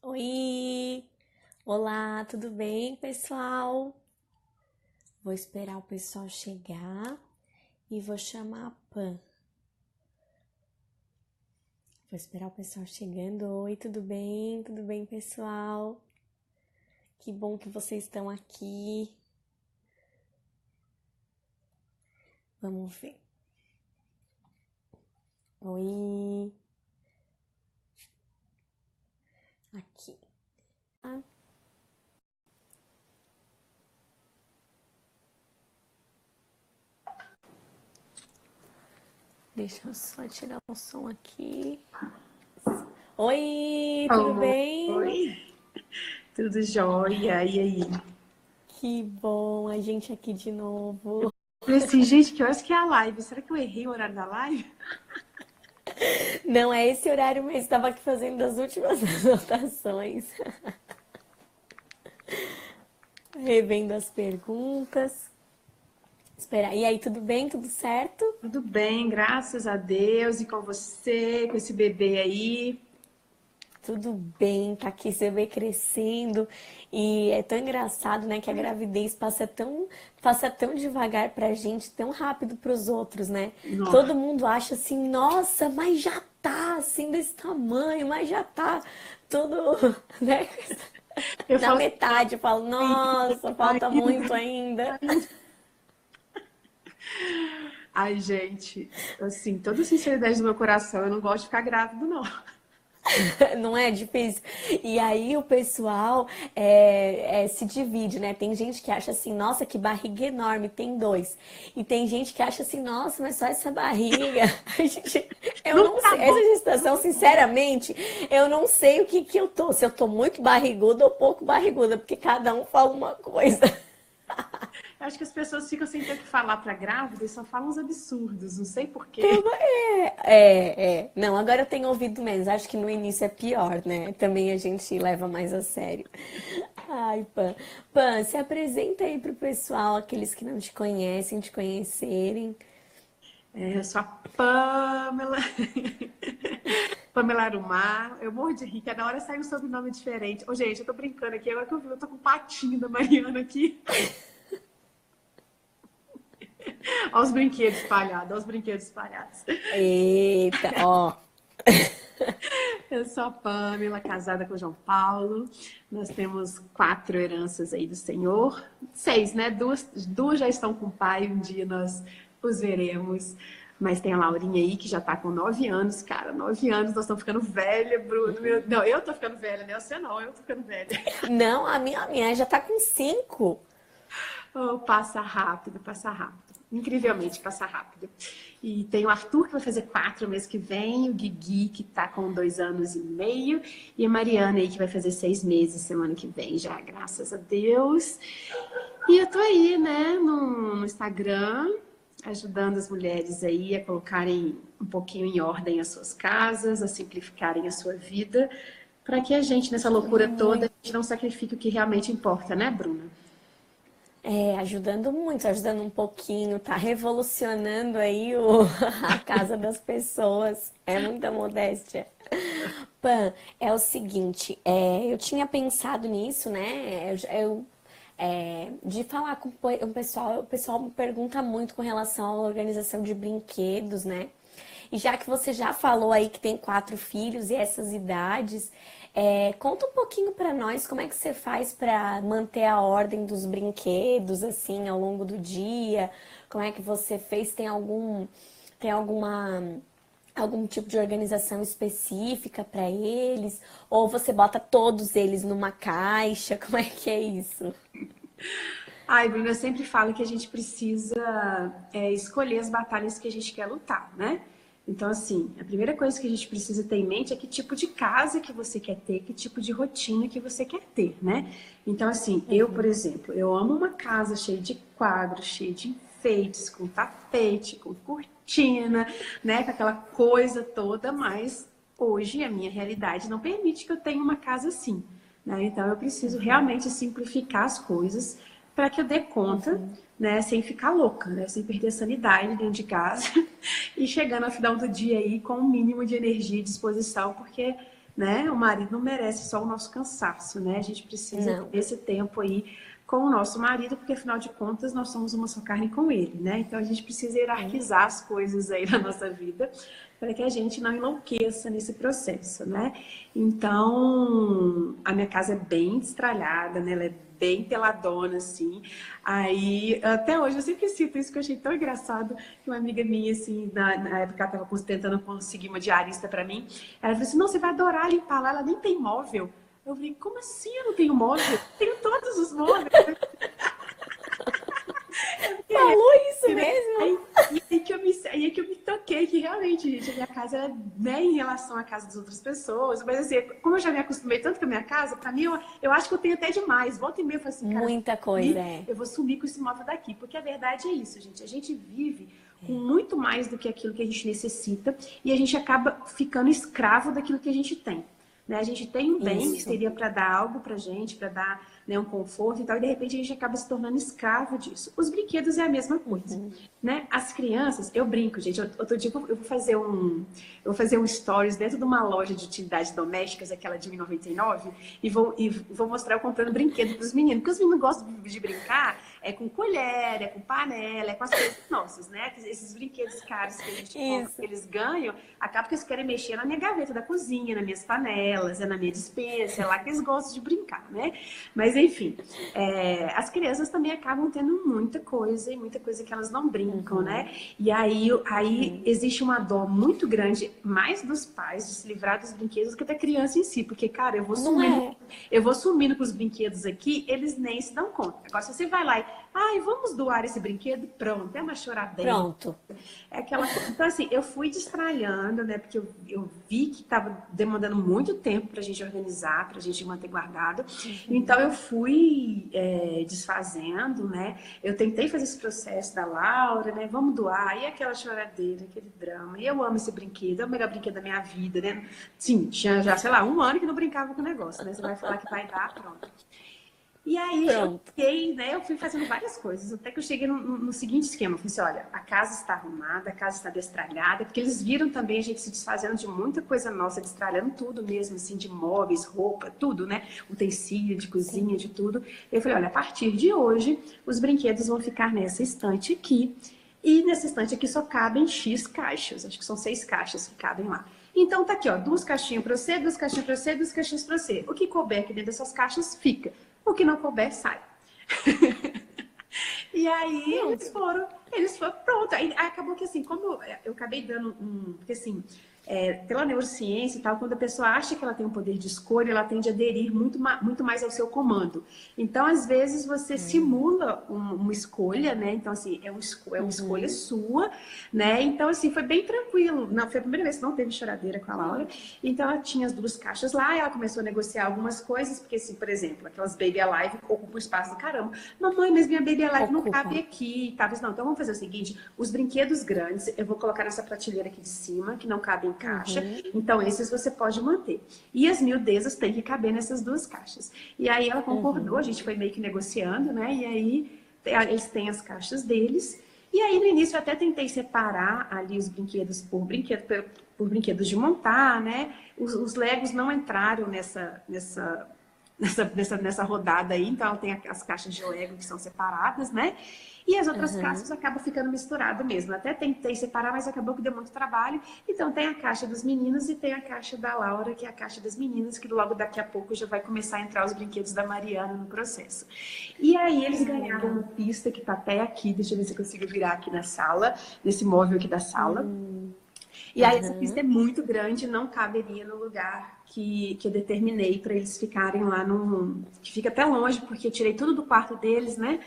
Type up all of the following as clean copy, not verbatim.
Oi! Olá, tudo bem, pessoal? Vou esperar o pessoal chegar e vou chamar a Pan. Vou esperar o pessoal chegando. Oi, tudo bem? Tudo bem, pessoal? Que bom que vocês estão aqui. Vamos ver. Oi! Aqui. Ah, deixa eu só tirar o som aqui. Oi, tudo bem? Oi, tudo jóia? E aí? Que bom a gente aqui de novo. Falei assim, gente, que horas que é a live? Será que eu errei o horário da live? Não é esse horário, mas estava aqui fazendo as últimas anotações, revendo as perguntas. Espera, e aí, tudo bem? Tudo certo? Tudo bem, graças a Deus. E com você, com esse bebê aí? Tudo bem, tá aqui, você vê crescendo. E é tão engraçado, né, que a gravidez passa tão devagar pra gente, tão rápido pros outros, né? Nossa, Todo mundo acha assim, nossa, mas já tá assim desse tamanho, mas já tá tudo, né? eu Na falo metade, eu falo, nossa, assim, falta muito ainda. ainda. Ai, gente, assim, toda a sinceridade do meu coração, eu não gosto de ficar grávida, não. Não é difícil? E aí o pessoal se divide, né? Tem gente que acha assim, nossa, que barriga enorme, tem dois. E tem gente que acha assim, nossa, mas só essa barriga. Eu Não não tá sei, essa bom. gestação, sinceramente, eu não sei o que que eu tô. Se eu tô muito barriguda ou pouco barriguda, porque cada um fala uma coisa. Eu acho que as pessoas ficam sem ter o que falar pra grávida e só falam uns absurdos, não sei por quê. Tudo Não, agora eu tenho ouvido menos. Acho que no início é pior, né? Também a gente leva mais a sério. Ai, Pan. Pan, se apresenta aí pro pessoal, aqueles que não te conhecem, te conhecerem. Eu sou a Pamela. Pamela Arumar. Eu morro de rir, cada hora sai um sobrenome diferente. Ô, gente, eu tô brincando aqui, agora que eu vi, eu tô com o patinho da Mariana aqui. Olha os brinquedos espalhados, olha os brinquedos espalhados. Eita, ó. Eu sou a Pamela, casada com o João Paulo. Nós temos 4 heranças aí do Senhor. 6, né? Duas já estão com o pai, um dia nós os veremos. Mas tem a Laurinha aí, que já tá com 9 anos, cara. 9 anos, nós estamos ficando velha, Bruno. Não, eu tô ficando velha, né? Você não, eu tô ficando velha. Não, a minha já tá com 5. Oh, passa rápido, passa rápido. Incrivelmente passa rápido. E tem o Arthur, que vai fazer 4 mês que vem, o Guigui, que tá com 2 anos e meio, e a Mariana aí, que vai fazer 6 meses semana que vem já, graças a Deus. E eu tô aí, né, no Instagram, ajudando as mulheres aí a colocarem um pouquinho em ordem as suas casas, a simplificarem a sua vida, para que a gente, nessa loucura toda, a gente não sacrifique o que realmente importa, né, Bruna? Ajudando muito, ajudando um pouquinho, tá revolucionando aí a casa das pessoas. É muita modéstia. Pan, é o seguinte, eu tinha pensado nisso, né? De falar com o pessoal me pergunta muito com relação à organização de brinquedos, né? E já que você já falou aí que tem 4 filhos e essas idades, conta um pouquinho pra nós como é que você faz pra manter a ordem dos brinquedos assim ao longo do dia? Como é que você fez? Tem algum tipo de organização específica pra eles? Ou você bota todos eles numa caixa? Como é que é isso? Ai, Bruna, eu sempre falo que a gente precisa escolher as batalhas que a gente quer lutar, né? Então, assim, a primeira coisa que a gente precisa ter em mente é que tipo de casa que você quer ter, que tipo de rotina que você quer ter, né? Então, assim, eu, por exemplo, eu amo uma casa cheia de quadros, cheia de enfeites, com tapete, com cortina, né? Com aquela coisa toda, mas hoje a minha realidade não permite que eu tenha uma casa assim, né? Então, eu preciso realmente simplificar as coisas para que eu dê conta, né, sem ficar louca, né, sem perder a sanidade dentro de casa e chegando ao final do dia aí com o mínimo de energia e disposição, porque né? O marido não merece só o nosso cansaço, né? A gente precisa Não. ter esse tempo aí com o nosso marido, porque afinal de contas nós somos uma só carne com ele, né? Então a gente precisa hierarquizar as coisas aí na nossa vida para que a gente não enlouqueça nesse processo, né? Então a minha casa é bem destralhada, né? Ela é bem peladona, assim. Aí, até hoje, eu sempre cito isso que eu achei tão engraçado, que uma amiga minha, assim, na época ela estava tentando conseguir uma diarista para mim, ela falou assim, não, você vai adorar limpar lá, ela nem tem móvel. Eu falei, como assim eu não tenho móvel? Eu tenho todos os móveis. Falou isso Né? mesmo? Aí que eu me toquei que realmente, gente, a minha casa, né, em relação à casa das outras pessoas, mas assim, como eu já me acostumei tanto com a minha casa, pra mim, eu acho que eu tenho até demais. Volta e meia eu falo assim, cara, Muita coisa, é. eu vou sumir com esse móvel daqui, porque a verdade é isso, gente. A gente vive com muito mais do que aquilo que a gente necessita e a gente acaba ficando escravo daquilo que a gente tem. Né? A gente tem um bem que Isso. seria para dar algo para gente, para dar, né, um conforto e tal, e de repente a gente acaba se tornando escravo disso. Os brinquedos é a mesma coisa, né? As crianças, eu brinco, gente. Outro dia eu vou fazer um stories dentro de uma loja de utilidades domésticas, aquela de 1,99, e vou mostrar eu comprando brinquedo para os meninos, porque os meninos gostam de brincar com colher, com panela, com as coisas nossas, né? Esses brinquedos caros que a gente compra, que Isso. eles ganham, acaba que eles querem mexer na minha gaveta da cozinha, nas minhas panelas, na minha despensa, é lá que eles gostam de brincar, né? Mas enfim, as crianças também acabam tendo muita coisa e muita coisa que elas não brincam, né? E aí existe uma dor muito grande, mais dos pais, de se livrar dos brinquedos que da criança em si, porque, cara, Não é? eu vou sumindo com os brinquedos aqui, eles nem se dão conta. Agora, se você vai lá e, ai, vamos doar esse brinquedo, pronto, é uma choradeira. Pronto. É aquela coisa. Então, assim, eu fui destralhando, né? Porque eu vi que estava demandando muito tempo para a gente organizar, para a gente manter guardado. Então, eu fui desfazendo, né? Eu tentei fazer esse processo da Laura, né? Vamos doar. E aquela choradeira, aquele drama. E eu amo esse brinquedo, é o melhor brinquedo da minha vida, né? Sim, tinha já, sei lá, 1 ano que não brincava com o negócio, né? Você vai falar que vai dar, pronto. E aí eu Pronto. fiquei, né? Eu fui fazendo várias coisas, até que eu cheguei no seguinte esquema. Eu falei assim, olha, a casa está arrumada, a casa está destralhada, porque eles viram também a gente se desfazendo de muita coisa nossa, destralhando tudo mesmo, assim, de móveis, roupa, tudo, né? Utensílio, de cozinha, de tudo. Eu falei, olha, a partir de hoje, os brinquedos vão ficar nessa estante aqui. E nessa estante aqui só cabem X caixas. Acho que são 6 caixas que cabem lá. Então tá aqui, ó, 2 caixinhas para você, 2 caixinhas para você, 2 caixinhas para você. O que couber aqui dentro dessas caixas fica. O que não couber, sai. E aí eles foram, pronto. Aí acabou que assim, como eu acabei dando porque assim, pela neurociência e tal, quando a pessoa acha que ela tem um poder de escolha, ela tende a aderir muito mais ao seu comando. Então, às vezes, você simula uma escolha, né? Então, assim, é uma escolha sua, né? Então, assim, foi bem tranquilo. Não, foi a primeira vez que não teve choradeira com a Laura. Então, ela tinha as 2 caixas lá, e ela começou a negociar algumas coisas, porque, assim, por exemplo, aquelas Baby Alive ocupam o espaço do caramba. Mamãe, mas minha Baby Alive não cabe aqui. Tá? Não, então vamos fazer o seguinte, os brinquedos grandes, eu vou colocar nessa prateleira aqui de cima, que não cabem em caixa. Então, esses você pode manter. E as miudezas têm que caber nessas 2 caixas. E aí ela concordou, a gente foi meio que negociando, né? E aí eles têm as caixas deles. E aí no início eu até tentei separar ali os brinquedos por brinquedos de montar, né? Os Legos não entraram nessa rodada aí, então tem as caixas de Lego que são separadas, né? E as outras caixas acabam ficando misturado mesmo. Até tentei separar, mas acabou que deu muito trabalho. Então tem a caixa dos meninos e tem a caixa da Laura, que é a caixa das meninas, que logo daqui a pouco já vai começar a entrar os brinquedos da Mariana no processo. E aí eles ganharam uma pista que tá até aqui, deixa eu ver se eu consigo virar aqui na sala, nesse móvel aqui da sala. E aí essa pista é muito grande, não caberia no lugar que eu determinei para eles ficarem lá que fica até longe, porque eu tirei tudo do quarto deles, né?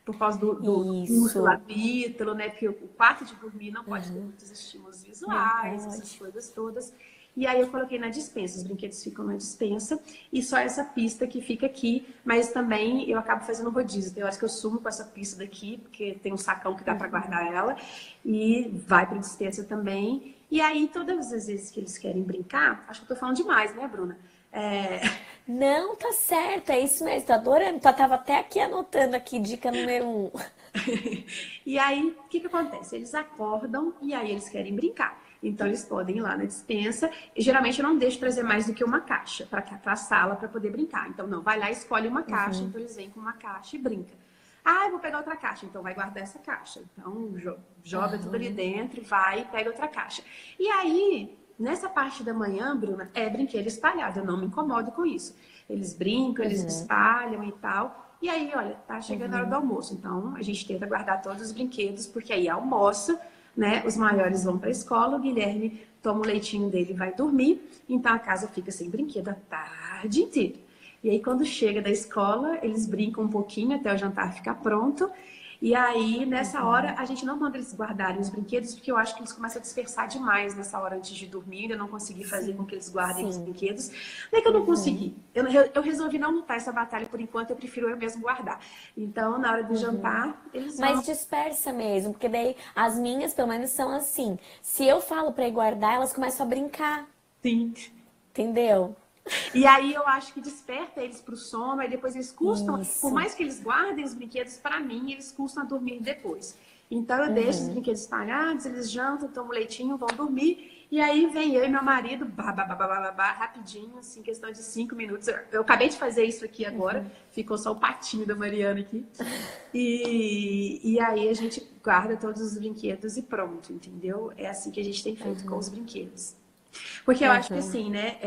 Por causa do curso lá do Ítalo, né? Porque o quarto de dormir não pode ter muitos estímulos visuais, essas coisas todas. E aí eu coloquei na despensa, os brinquedos ficam na despensa e só essa pista que fica aqui, mas também eu acabo fazendo rodízio. Tem horas que eu sumo com essa pista daqui, porque tem um sacão que dá para guardar ela e vai para despensa também. E aí todas as vezes que eles querem brincar, acho que eu tô falando demais, né, Bruna? Não, tá certo, é isso mesmo, tô adorando. Tava até aqui anotando aqui, dica número 1. E aí, o que acontece? Eles acordam e aí eles querem brincar. Então, eles podem ir lá na despensa. E, geralmente, eu não deixo trazer mais do que uma caixa para a sala para poder brincar. Então, não, vai lá e escolhe uma caixa. Então, eles vêm com uma caixa e brinca. Ah, eu vou pegar outra caixa. Então, vai guardar essa caixa. Então, joga tudo ali dentro, vai e pega outra caixa. E aí, nessa parte da manhã, Bruna, é brinquedo espalhado. Eu não me incomodo com isso. Eles brincam, eles espalham e tal. E aí, olha, tá chegando a hora do almoço. Então, a gente tenta guardar todos os brinquedos, porque aí almoça, né? Os maiores vão para a escola, o Guilherme toma o leitinho dele e vai dormir. Então, a casa fica sem brinquedo a tarde inteira. E aí, quando chega da escola, eles brincam um pouquinho até o jantar ficar pronto. E aí, nessa hora, a gente não manda eles guardarem os brinquedos, porque eu acho que eles começam a dispersar demais nessa hora antes de dormir. Eu não consegui fazer com que eles guardem os brinquedos. Não é que eu não consegui. Eu resolvi não lutar essa batalha por enquanto, eu prefiro eu mesmo guardar. Então, na hora do jantar, eles vão... Mas dispersa mesmo, porque daí as minhas, pelo menos, são assim. Se eu falo pra ir guardar, elas começam a brincar. Sim. Entendeu? E aí eu acho que desperta eles pro sono, aí depois eles custam, Isso. por mais que eles guardem os brinquedos, para mim, eles custam a dormir depois. Então eu deixo os brinquedos espalhados, eles jantam, tomam leitinho, vão dormir, e aí vem eu e meu marido, rapidinho, assim, questão de 5 minutos. Eu acabei de fazer isso aqui agora, ficou só o patinho da Mariana aqui. E aí a gente guarda todos os brinquedos e pronto, entendeu? É assim que a gente tem feito com os brinquedos. Porque eu acho que assim, né?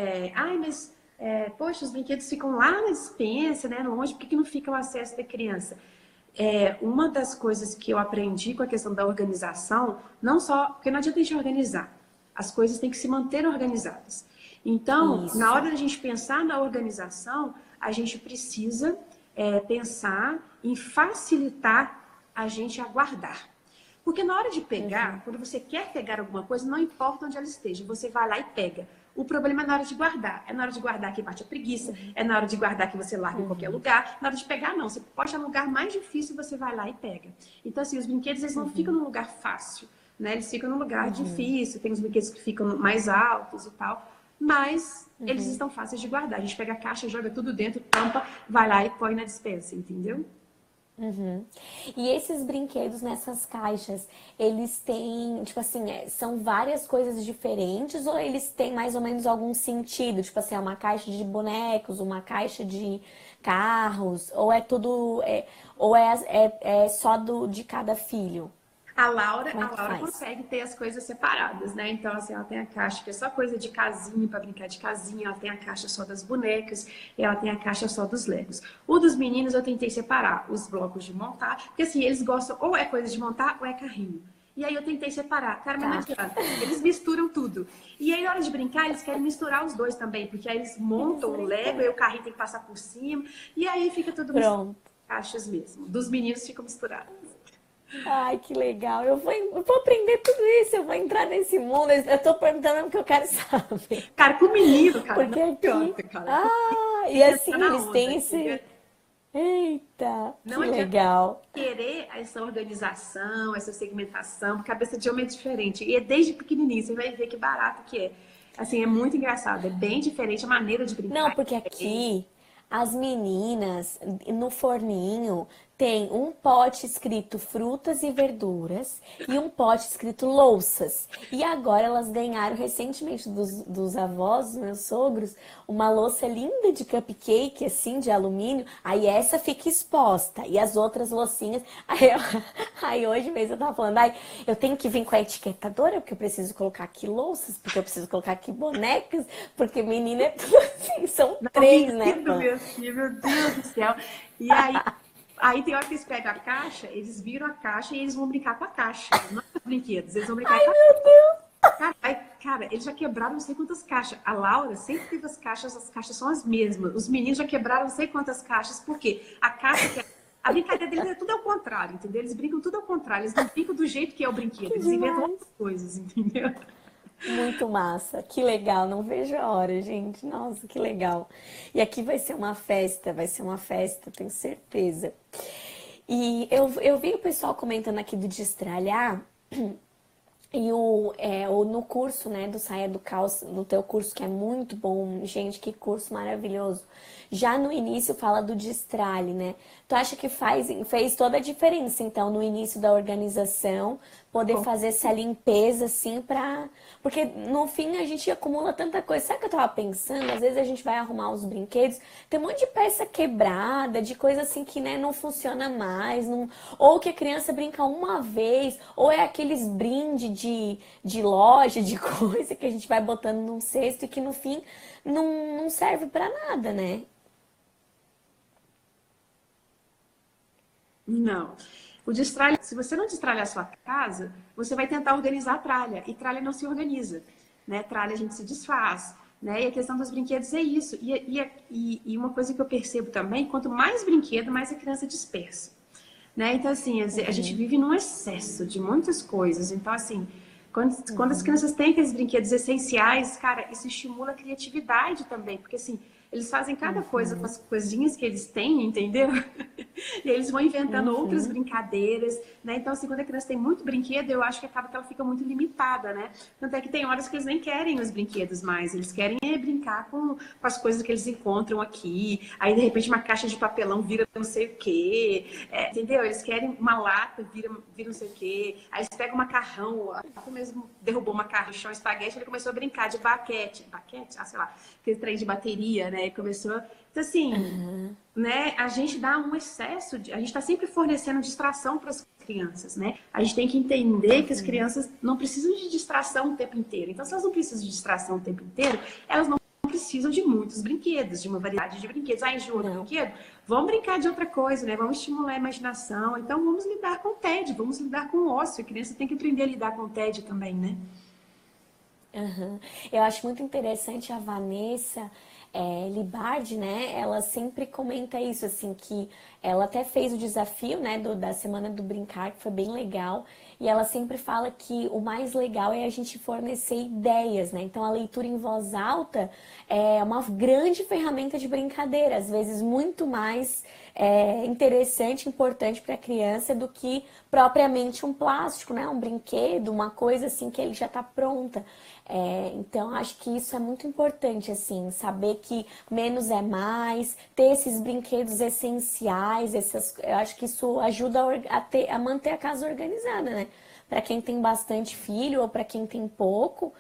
Poxa, os brinquedos ficam lá na despensa, né? Longe, por que não fica o acesso da criança? Uma das coisas que eu aprendi com a questão da organização, não só, porque não adianta a gente organizar, as coisas têm que se manter organizadas. Então, na hora da gente pensar na organização, a gente precisa pensar em facilitar a gente a guardar. Porque na hora de pegar, quando você quer pegar alguma coisa, não importa onde ela esteja, você vai lá e pega. O problema é na hora de guardar. É na hora de guardar que bate a preguiça, é na hora de guardar que você larga em qualquer lugar. Na hora de pegar, não. Você pode no lugar mais difícil, você vai lá e pega. Então, assim, os brinquedos, eles não ficam num lugar fácil, né? Eles ficam num lugar difícil, tem os brinquedos que ficam mais altos e tal. Mas eles estão fáceis de guardar. A gente pega a caixa, joga tudo dentro, tampa, vai lá e põe na despensa, entendeu? E esses brinquedos nessas caixas, eles têm, tipo assim, são várias coisas diferentes ou eles têm mais ou menos algum sentido? Tipo assim, é uma caixa de bonecos, uma caixa de carros, ou é tudo, é só de cada filho? A Laura, Como é a que Laura faz? consegue ter as coisas separadas, né? Então, assim, ela tem a caixa que é só coisa de casinha, para brincar de casinha, ela tem a caixa só das bonecas, e ela tem a caixa só dos Legos. O dos meninos eu tentei separar os blocos de montar, porque assim, eles gostam ou é coisa de montar ou é carrinho. E aí eu tentei separar. Cara, mas não adianta. Eles misturam tudo. E aí, na hora de brincar, eles querem misturar os dois também, porque aí eles montam o Lego, e o carrinho tem que passar por cima, e aí fica tudo misturado. Pronto. Caixas mesmo. Dos meninos ficam misturados. Ai, que legal. Eu vou aprender tudo isso, eu vou entrar nesse mundo. Eu tô perguntando porque eu quero saber. Cara, com menino, cara, Porque não aqui. adianta, cara. E assim, Tá na eles onda, têm esse. Eita, que não adianta legal. querer essa organização, essa segmentação, porque a cabeça de homem é diferente. E é desde pequenininho, você vai ver que barato que é. Assim, é muito engraçado, é bem diferente, a maneira de Não, brincar porque é diferente. aqui as meninas no forninho tem um pote escrito frutas e verduras e um pote escrito louças. E agora elas ganharam recentemente dos avós, dos meus sogros, uma louça linda de cupcake, assim, de alumínio. Aí essa fica exposta e as outras loucinhas. Aí hoje mesmo eu tava falando, ai, eu tenho que vir com a etiquetadora, porque eu preciso colocar aqui louças, porque eu preciso colocar aqui bonecas, porque menina é tudo assim, são Não, três, né, menino, Pan? meu filho, meu Deus do céu. E aí tem hora que eles pegam a caixa, eles viram a caixa e eles vão brincar com a caixa. Não com os brinquedos, eles vão brincar com a cara. Cara, eles já quebraram não sei quantas caixas. A Laura sempre teve as caixas são as mesmas. Os meninos já quebraram não sei quantas caixas, porque a caixa que a brincadeira deles é tudo ao contrário, entendeu? Eles brincam tudo ao contrário, eles não brincam do jeito que é o brinquedo, Que eles inventam demais. outras coisas, entendeu? Muito massa, que legal, não vejo a hora, gente. Nossa, que legal. E aqui vai ser uma festa, tenho certeza. E eu vi o pessoal comentando aqui do destralhar, e no curso, né, do Saia do Caos, no teu curso, que é muito bom, gente, que curso maravilhoso. Já no início fala do destralhe, né? Tu acha que fez toda a diferença, então, no início da organização, poder fazer essa limpeza, assim, Porque no fim a gente acumula tanta coisa. Sabe o que eu tava pensando? Às vezes a gente vai arrumar os brinquedos, tem um monte de peça quebrada, de coisa assim que, né, não funciona mais, ou que a criança brinca uma vez, ou é aqueles brinde de loja, de coisa que a gente vai botando num cesto e que no fim não serve pra nada, né? Não. Se você não destralhar a sua casa, você vai tentar organizar a tralha. E tralha não se organiza. Né? Tralha a gente se desfaz. Né? E a questão dos brinquedos é isso. E uma coisa que eu percebo também, quanto mais brinquedo, mais a criança dispersa. Né? Então, assim, a gente vive num excesso de muitas coisas. Então, assim, quando as crianças têm aqueles brinquedos essenciais, cara, isso estimula a criatividade também. Porque, assim, eles fazem cada coisa com as coisinhas que eles têm, entendeu? E eles vão inventando outras brincadeiras, né? Então, assim, quando a criança tem muito brinquedo, eu acho que acaba que ela fica muito limitada, né? Tanto é que tem horas que eles nem querem os brinquedos mais, eles querem brincar com as coisas que eles encontram aqui. Aí, de repente, uma caixa de papelão vira não sei o quê, entendeu? Eles querem uma lata, vira não sei o quê. Aí eles pegam um macarrão, o mesmo derrubou um macarrão no chão, espaguete, ele começou a brincar de baquete. Baquete? Ah, sei lá, aquele trem de bateria, né? E começou... Então, assim, né, a gente dá um excesso, a gente está sempre fornecendo distração para as crianças, né? A gente tem que entender que as crianças não precisam de distração o tempo inteiro. Então, se elas não precisam de distração o tempo inteiro, elas não precisam de muitos brinquedos, de uma variedade de brinquedos. Ah, enjoou do brinquedo? Vamos brincar de outra coisa, né? Vamos estimular a imaginação. Então, vamos lidar com o tédio, vamos lidar com o ócio. A criança tem que aprender a lidar com o tédio também, né? Uhum. Eu acho muito interessante a Vanessa Libardi, né? Ela sempre comenta isso, assim, que ela até fez o desafio, né, da Semana do Brincar, que foi bem legal. E ela sempre fala que o mais legal é a gente fornecer ideias, né? Então a leitura em voz alta é uma grande ferramenta de brincadeira, às vezes muito mais interessante, importante para a criança do que propriamente um plástico, né? Um brinquedo, uma coisa assim que ele já está pronta. Então, acho que isso é muito importante, assim, saber que menos é mais, ter esses brinquedos essenciais, eu acho que isso ajuda a manter a casa organizada, né? Para quem tem bastante filho ou para quem tem pouco,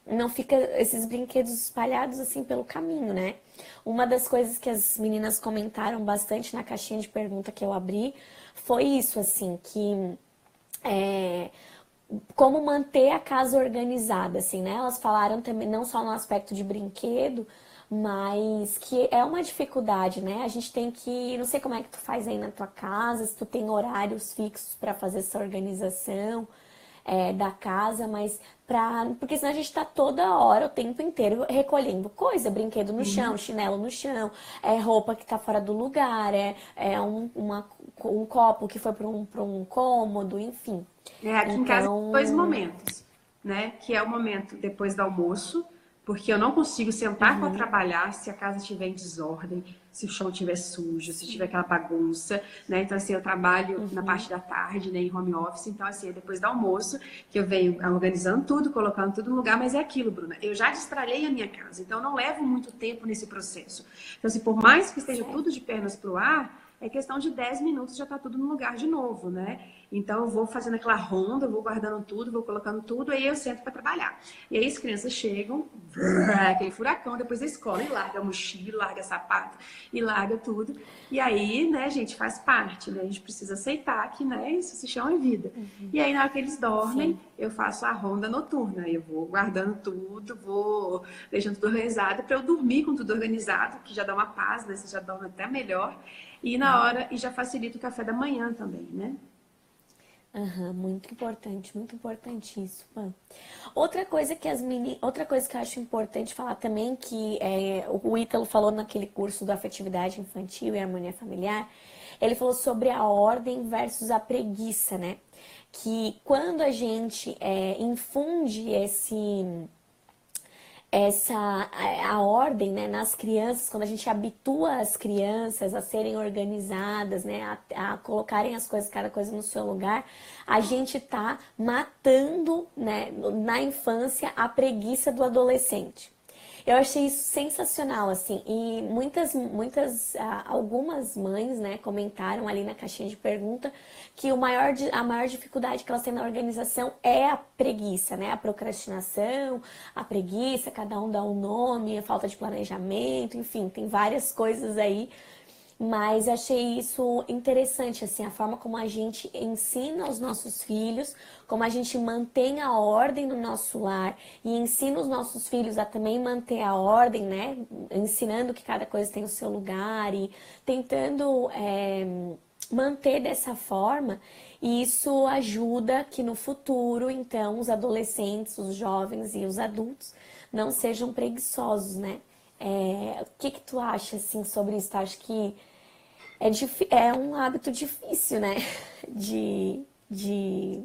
não fica esses brinquedos espalhados assim pelo caminho, né? Uma das coisas que as meninas comentaram bastante na caixinha de pergunta que eu abri foi isso, assim, que como manter a casa organizada, assim, né? Elas falaram também, não só no aspecto de brinquedo, mas que é uma dificuldade, né? A gente tem que, não sei como é que tu faz aí na tua casa, se tu tem horários fixos para fazer essa organização da casa, mas porque senão a gente tá toda hora, o tempo inteiro, recolhendo coisa, brinquedo no chão, chinelo no chão, roupa que tá fora do lugar, um copo que foi para um cômodo, enfim. Aqui em casa tem dois Então, momentos, né? Que é o momento depois do almoço, porque eu não consigo sentar para trabalhar se a casa estiver em desordem, se o chão estiver sujo, se tiver aquela bagunça, né? Então, assim, eu trabalho na parte da tarde, né, em home office, então, assim, é depois do almoço que eu venho organizando tudo, colocando tudo no lugar, mas é aquilo, Bruna, eu já destralhei a minha casa, então eu não levo muito tempo nesse processo. Então, assim, por mais que esteja tudo de pernas pro ar, é questão de 10 minutos já está tudo no lugar de novo, né? Então eu vou fazendo aquela ronda, eu vou guardando tudo, vou colocando tudo, aí eu sento para trabalhar. E aí as crianças chegam, aquele furacão depois da escola, e larga a mochila, larga sapato, e larga tudo. E aí, né, gente, faz parte, né? A gente precisa aceitar que, né, isso se chama vida. E aí, na hora que eles dormem, sim. eu faço a ronda noturna. Eu vou guardando tudo, vou deixando tudo organizado para eu dormir com tudo organizado, que já dá uma paz, né? Você já dorme até melhor. E na hora, e já facilita o café da manhã também, né? Aham, muito importante isso, Pan. Outra coisa que eu acho importante falar também, que o Ítalo falou naquele curso da afetividade infantil e harmonia familiar, ele falou sobre a ordem versus a preguiça, né? Que quando a gente infunde a ordem, né, nas crianças, quando a gente habitua as crianças a serem organizadas, né, a colocarem as coisas, cada coisa no seu lugar, a gente tá matando, né, na infância a preguiça do adolescente. Eu achei isso sensacional, assim, e algumas mães, né, comentaram ali na caixinha de pergunta que a maior dificuldade que elas têm na organização é a preguiça, né, a procrastinação, a preguiça, cada um dá um nome, a falta de planejamento, enfim, tem várias coisas aí. Mas achei isso interessante, assim, a forma como a gente ensina os nossos filhos, como a gente mantém a ordem no nosso lar e ensina os nossos filhos a também manter a ordem, né? Ensinando que cada coisa tem o seu lugar e tentando manter dessa forma. E isso ajuda que no futuro, então, os adolescentes, os jovens e os adultos não sejam preguiçosos, né? O que que tu acha, assim, sobre isso? Tu acha que é um hábito difícil, né? De Não,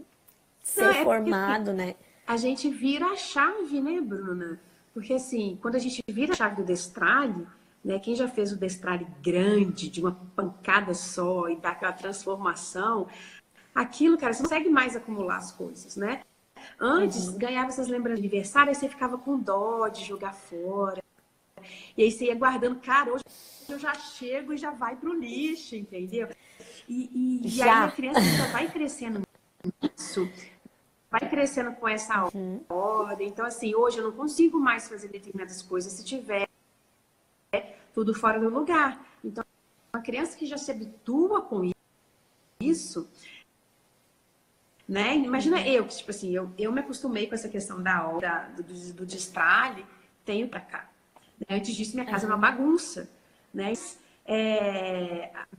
ser é porque assim, formado, né? a gente vira a chave, né, Bruna? Porque assim, quando a gente vira a chave do destralhe, né, quem já fez o destralhe grande, de uma pancada só e dá aquela transformação, aquilo, cara, você não consegue mais acumular as coisas, né? Antes, Uhum. ganhava essas lembranças de aniversário, aí você ficava com dó de jogar fora. E aí você ia guardando, cara, hoje eu já chego e já vai pro lixo, entendeu? E aí a Já. criança ainda vai crescendo nisso, vai crescendo com essa Uhum. ordem. Então, assim, hoje eu não consigo mais fazer determinadas coisas se tiver tudo fora do lugar. Então, uma criança que já se habitua com isso, né? Imagina Uhum. eu, que, tipo assim, eu me acostumei com essa questão da hora, do destralhe, tenho pra cá. Antes disso, minha casa era uma Uhum. bagunça, né?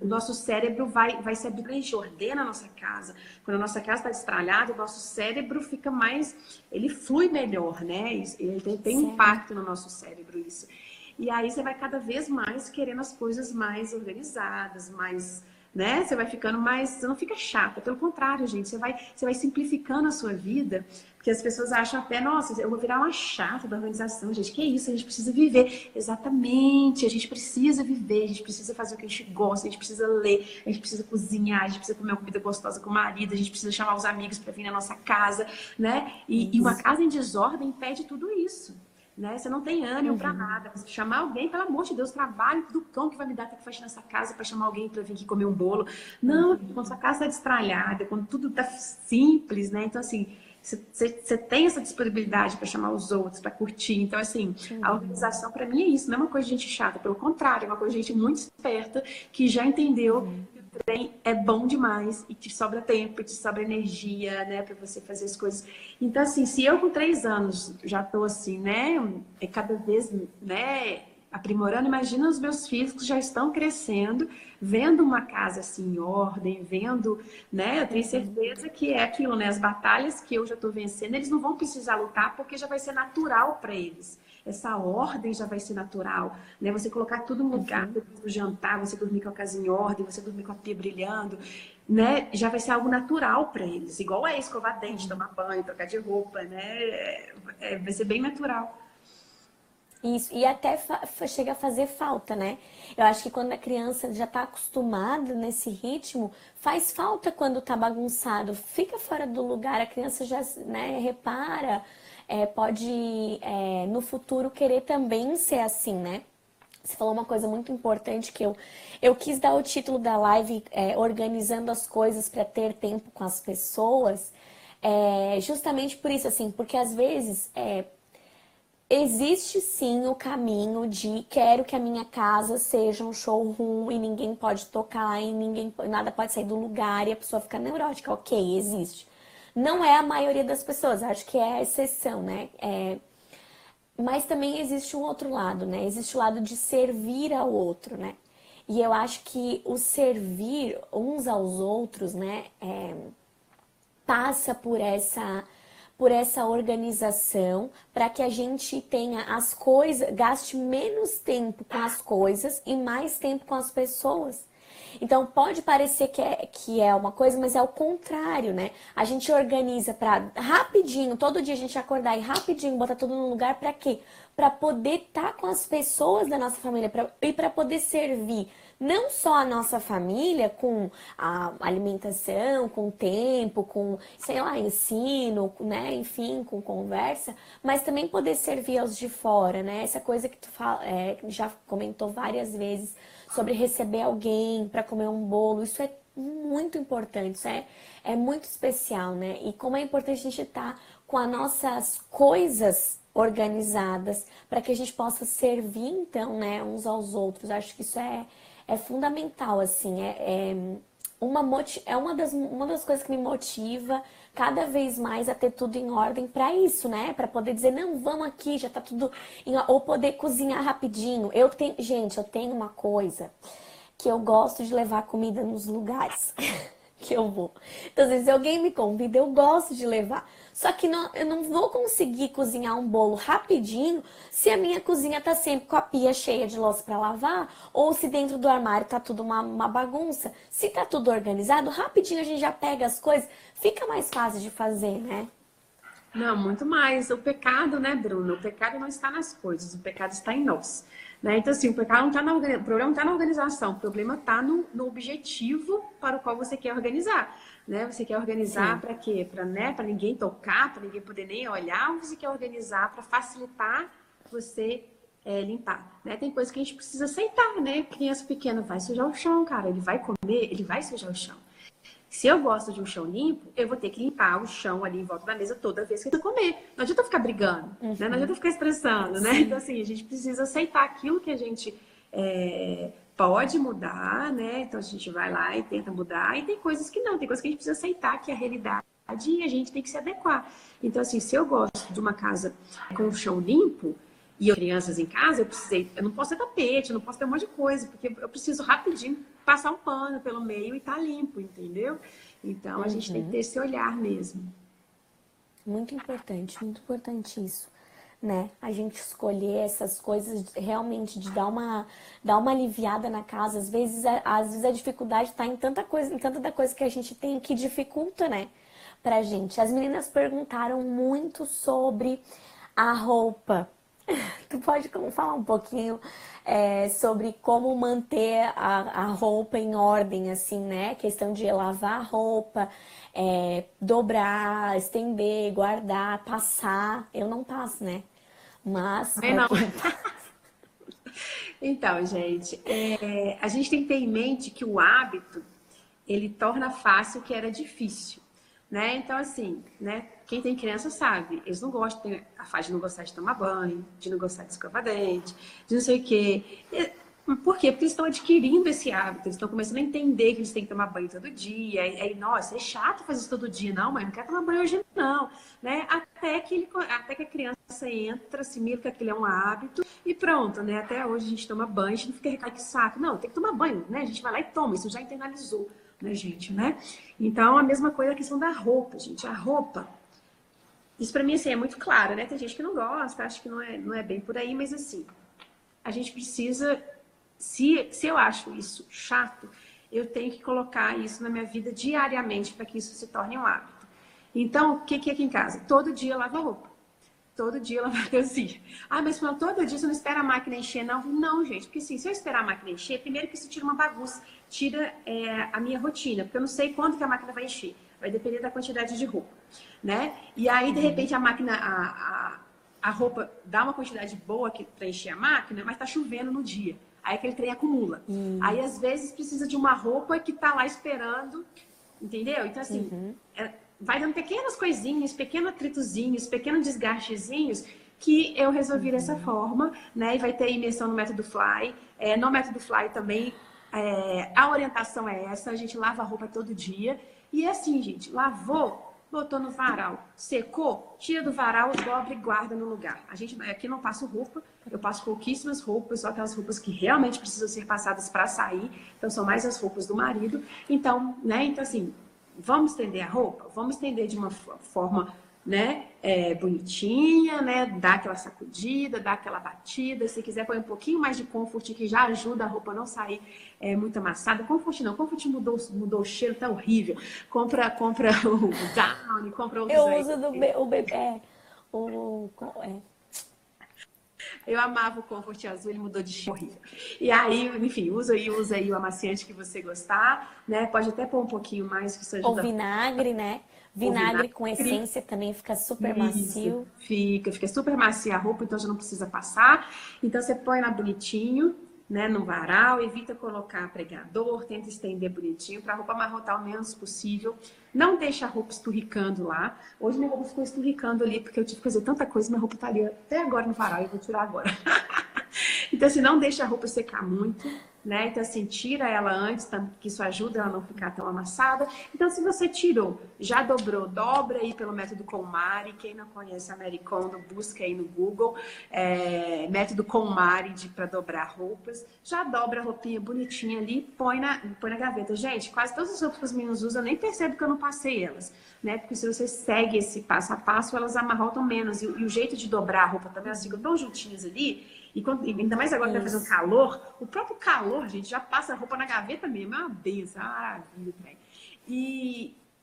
O nosso cérebro vai se abrir, a gente ordena a nossa casa. Quando a nossa casa está destralhada, o nosso cérebro fica mais, ele flui melhor, né? Ele tem Certo. impacto no nosso cérebro isso. E aí você vai cada vez mais querendo as coisas mais organizadas, mais, né? Você vai ficando mais, você não fica chata, pelo contrário, gente, você vai simplificando a sua vida, porque as pessoas acham até, nossa, eu vou virar uma chata da organização, gente, que isso, a gente precisa viver. Exatamente, a gente precisa viver, a gente precisa fazer o que a gente gosta, a gente precisa ler, a gente precisa cozinhar, a gente precisa comer uma comida gostosa com o marido, a gente precisa chamar os amigos para vir na nossa casa, né? E uma Isso. casa em desordem impede tudo isso. Né? Você não tem ânimo para Uhum. nada. Você chamar alguém, pelo amor de Deus, trabalho do cão que vai me dar até que faxina nessa casa para chamar alguém para vir aqui comer um bolo. Não, Uhum. quando sua casa está destralhada, quando tudo está simples, né? Então, assim, você tem essa disponibilidade para chamar os outros, para curtir. Então, assim, a Uhum. organização para mim é isso, não é uma coisa de gente chata, pelo contrário, é uma coisa de gente muito esperta que já entendeu Uhum. trem é bom demais e te sobra tempo, e te sobra energia, né, para você fazer as coisas. Então, assim, se eu com 3 anos já tô assim, né, cada vez, né, aprimorando, imagina os meus filhos que já estão crescendo, vendo uma casa assim em ordem, vendo, né, eu tenho Uhum. certeza que é aquilo, né, as batalhas que eu já estou vencendo, eles não vão precisar lutar porque já vai ser natural para eles. Essa ordem já vai ser natural, né? Você colocar tudo no lugar, Uhum. depois do jantar, você dormir com a casa em ordem, você dormir com a pia brilhando, né? Já vai ser algo natural para eles, igual é escovar dente, Uhum. tomar banho, trocar de roupa, né? Vai ser bem natural. Isso, e até chega a fazer falta, né? Eu acho que quando a criança já tá acostumada nesse ritmo, faz falta quando tá bagunçado, fica fora do lugar, a criança já, né, repara, pode, no futuro querer também ser assim, né? Você falou uma coisa muito importante que eu quis dar o título da live, Organizando as Coisas para Ter Tempo com as Pessoas, justamente por isso, assim, porque às vezes existe sim o caminho de quero que a minha casa seja um showroom e ninguém pode tocar e nada pode sair do lugar e a pessoa fica neurótica. Ok, existe. Não é a maioria das pessoas, acho que é a exceção, né? Mas também existe um outro lado, né? Existe o lado de servir ao outro, né? E eu acho que o servir uns aos outros, né, passa por essa organização para que a gente tenha as coisas, gaste menos tempo com as coisas e mais tempo com as pessoas. Então pode parecer que é uma coisa, mas é o contrário, né? A gente organiza para rapidinho, todo dia a gente acordar e rapidinho botar tudo no lugar para quê? para poder estar com as pessoas da nossa família e para poder servir não só a nossa família com a alimentação, com tempo, com, sei lá, ensino, né, enfim, com conversa, mas também poder servir aos de fora, né? Essa coisa que tu fala, já comentou várias vezes sobre receber alguém para comer um bolo, isso é muito importante, isso é muito especial, né? E como é importante a gente estar com as nossas coisas organizadas para que a gente possa servir, então, né, uns aos outros. Acho que isso é fundamental, assim, uma das coisas que me motiva cada vez mais a ter tudo em ordem para isso, né? Para poder dizer, não, vamos aqui, já tá tudo ou poder cozinhar rapidinho. Gente, eu tenho uma coisa que eu gosto de levar comida nos lugares que eu vou. Então, às vezes alguém me convida, eu gosto de levar. Só que eu não vou conseguir cozinhar um bolo rapidinho se a minha cozinha tá sempre com a pia cheia de louça para lavar, ou se dentro do armário tá tudo uma bagunça. Se tá tudo organizado, rapidinho a gente já pega as coisas, fica mais fácil de fazer, né? Não, muito mais. O pecado, né, Bruno? O pecado não está nas coisas, o pecado está em nós. Né? Então, assim, o pecado não está o problema não está na organização, o problema está no objetivo para o qual você quer organizar. Né? Você quer organizar para quê? Para, né, para ninguém tocar, para ninguém poder nem olhar, ou você quer organizar para facilitar você limpar? Né? Tem coisas que a gente precisa aceitar, né? Criança pequena vai sujar o chão, cara, ele vai comer, ele vai sujar o chão. Se eu gosto de um chão limpo, eu vou ter que limpar o chão ali em volta da mesa toda vez que eu comer. Não adianta eu ficar brigando, né? Não adianta eu ficar estressando, né? Então, assim, a gente precisa aceitar aquilo que a gente pode mudar, né? Então, a gente vai lá e tenta mudar. E tem coisas que não, tem coisas que a gente precisa aceitar que é a realidade e a gente tem que se adequar. Então, assim, se eu gosto de uma casa com o chão limpo, e eu crianças em casa, eu não posso ter tapete, eu não posso ter um monte de coisa, porque eu preciso rapidinho passar um pano pelo meio e tá limpo, entendeu? Então a gente tem que ter esse olhar mesmo. Muito importante isso, né? A gente escolher essas coisas realmente de dar uma aliviada na casa. Às vezes a dificuldade tá em tanta da coisa que a gente tem que dificulta, né? Pra gente. As meninas perguntaram muito sobre a roupa. Tu pode falar um pouquinho sobre como manter a roupa em ordem, assim, né? Questão de lavar a roupa, dobrar, estender, guardar, passar. Eu não passo, né? Mas É, não. Então, gente, a gente tem que ter em mente que o hábito, ele torna fácil o que era difícil. Né? Então, assim, né? Quem tem criança sabe, eles não gostam, tem a fase de não gostar de tomar banho, de não gostar de escovar dente, de não sei o quê. Por quê? Porque eles estão adquirindo esse hábito, eles estão começando a entender que eles têm que tomar banho todo dia. Aí, nossa, é chato fazer isso todo dia. Não, mãe, não quero tomar banho hoje, não. Né? Até que a criança entra, assimila que aquilo é um hábito e pronto, né? Até hoje a gente toma banho, a gente não fica reclamando que saco. Não, tem que tomar banho, né? A gente vai lá e toma, isso já internalizou. Né, gente, né? Então, a mesma coisa a questão da roupa, gente. A roupa, isso pra mim, assim, é muito claro, né? Tem gente que não gosta, acha que não é bem por aí, mas assim, a gente precisa, se eu acho isso chato, eu tenho que colocar isso na minha vida diariamente para que isso se torne um hábito. Então, o que é aqui em casa? Todo dia eu lavo a roupa. Todo dia ela vai assim. Ah, mas todo dia você não espera a máquina encher, não? Não, gente, porque assim, se eu esperar a máquina encher, primeiro que isso tira uma bagunça, tira a minha rotina, porque eu não sei quando que a máquina vai encher. Vai depender da quantidade de roupa, né? E aí, de repente, a máquina, a roupa dá uma quantidade boa para encher a máquina, mas tá chovendo no dia. Aí aquele trem acumula. Aí, às vezes, precisa de uma roupa que tá lá esperando, entendeu? Então, assim, vai dando pequenas coisinhas, pequenos atritozinhos, pequenos desgastezinhos que eu resolvi dessa forma, né? E vai ter imersão no método Fly. No método Fly também, a orientação é essa, a gente lava a roupa todo dia. E assim, gente, lavou, botou no varal, secou, tira do varal, dobra e guarda no lugar. A gente aqui não passo roupa, eu passo pouquíssimas roupas, só aquelas roupas que realmente precisam ser passadas para sair. Então, são mais as roupas do marido. Então, né? Então, assim, vamos estender a roupa? Vamos estender de uma forma, né, bonitinha, né? Dar aquela sacudida, dar aquela batida. Se quiser, põe um pouquinho mais de comfort, que já ajuda a roupa a não sair muito amassada. Comfort não, comfort mudou o cheiro, tá horrível. Compra o Downy, compra outros Eu aí. uso o bebê. Eu amava o Comfort azul, ele mudou de cor. E aí, enfim, usa aí o amaciante que você gostar, né? Pode até pôr um pouquinho mais, que isso Ou ajuda vinagre, né? o Vinagre com vinagre. essência também fica super Isso, macio. fica super macia a roupa, então já não precisa passar. Então você põe lá bonitinho, né, no varal, evita colocar pregador, tenta estender bonitinho para a roupa amarrotar o menos possível. Não deixa a roupa esturricando lá. Hoje minha roupa ficou esturricando ali, porque eu tive que fazer tanta coisa, minha roupa tá ali até agora no varal, eu vou tirar agora. Então, assim, não deixa a roupa secar muito, né? Então, assim, tira ela antes, que isso ajuda ela a não ficar tão amassada. Então, se você tirou, já dobrou, dobra aí pelo método KonMari. Quem não conhece a Mary Kondo, busca aí no Google, método KonMari para dobrar roupas. Já dobra a roupinha bonitinha ali, põe na gaveta. Gente, quase todas as roupas que os meninos usam, eu nem percebo que eu não passei elas, né? Porque se você segue esse passo a passo, elas amarrotam menos. E o jeito de dobrar a roupa também, elas ficam tão juntinhas ali. Ainda mais agora que tá fazendo Isso. calor, o próprio calor, gente, já passa a roupa na gaveta mesmo. É uma benção, é uma maravilha, velho.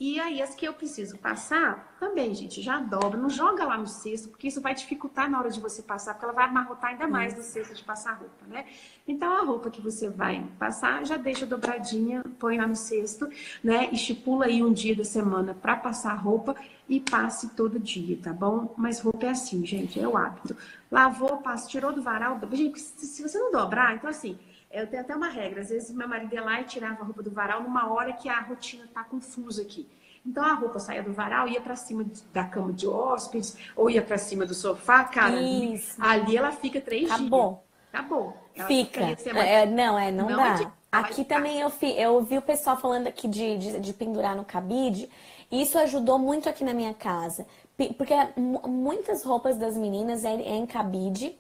E aí, as que eu preciso passar, também, gente, já dobra. Não joga lá no cesto, porque isso vai dificultar na hora de você passar, porque ela vai amarrotar ainda mais no Isso. cesto de passar roupa, né? Então, a roupa que você vai passar, já deixa dobradinha, põe lá no cesto, né? Estipula aí um dia da semana para passar a roupa e passe todo dia, tá bom? Mas roupa é assim, gente, é o hábito. Lavou, passa, tirou do varal. Gente, se você não dobrar, então assim, eu tenho até uma regra. Às vezes meu marido ia lá e tirava a roupa do varal numa hora que a rotina tá confusa aqui. Então a roupa saía do varal, ia para cima da cama de hóspedes, ou ia para cima do sofá, cara, Isso. ali ela fica 3 dias. Acabou. Acabou. Ela fica ali a Fica. semana. Não Não adianta, dá. ela vai Aqui ficar. também eu vi o pessoal falando aqui de pendurar no cabide. E isso ajudou muito aqui na minha casa. Porque muitas roupas das meninas é em cabide.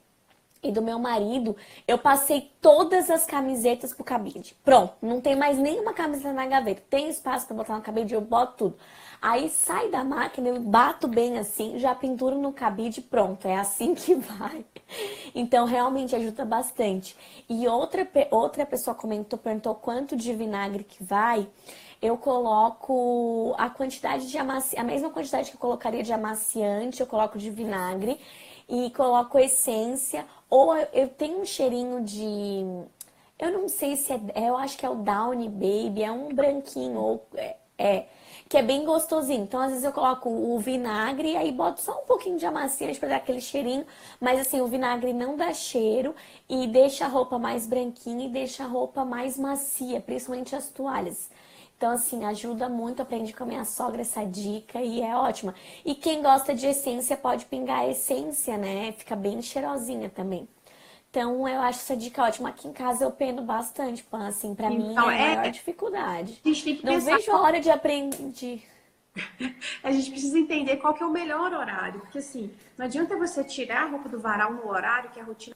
E do meu marido, eu passei todas as camisetas pro cabide. Pronto, não tem mais nenhuma camiseta na gaveta. Tem espaço para botar no cabide, eu boto tudo. Aí sai da máquina, eu bato bem assim, já pinturo no cabide, pronto. É assim que vai. Então, realmente ajuda bastante. E outra pessoa perguntou quanto de vinagre que vai. Eu coloco a quantidade de a mesma quantidade que eu colocaria de amaciante, eu coloco de vinagre e coloco essência. Ou eu tenho um cheirinho de. Eu não sei se eu acho que é o Downy Baby, é um branquinho, ou que é bem gostosinho. Então, às vezes eu coloco o vinagre e aí boto só um pouquinho de amaciante para dar aquele cheirinho. Mas assim, o vinagre não dá cheiro e deixa a roupa mais branquinha e deixa a roupa mais macia, principalmente as toalhas. Então, assim, ajuda muito. Aprendi com a minha sogra essa dica e é ótima. E quem gosta de essência pode pingar a essência, né? Fica bem cheirosinha também. Então, eu acho essa dica ótima. Aqui em casa eu pendo bastante pão, assim, pra mim Então, é a maior dificuldade. a gente tem que Não pensar. vejo a hora de aprender. A gente precisa entender qual que é o melhor horário. Porque assim, não adianta você tirar a roupa do varal no horário que a rotina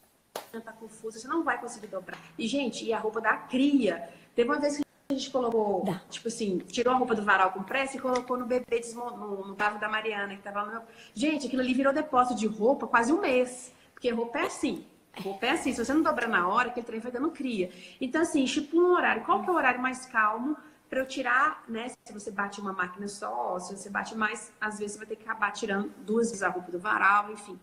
tá confusa, você não vai conseguir dobrar. E, gente, e a roupa da cria. Teve uma vez que a gente colocou, Dá. tipo assim, tirou a roupa do varal com pressa e colocou no bebê no carro da Mariana, que tava no meu. Gente, aquilo ali virou depósito de roupa quase um mês. Porque roupa é assim. Roupa é assim, se você não dobrar na hora, aquele trem vai dando cria. Então, assim, estipula um horário. Qual que é o horário mais calmo para eu tirar, né? Se você bate uma máquina só, se você bate mais, às vezes você vai ter que acabar tirando 2 vezes a roupa do varal, enfim.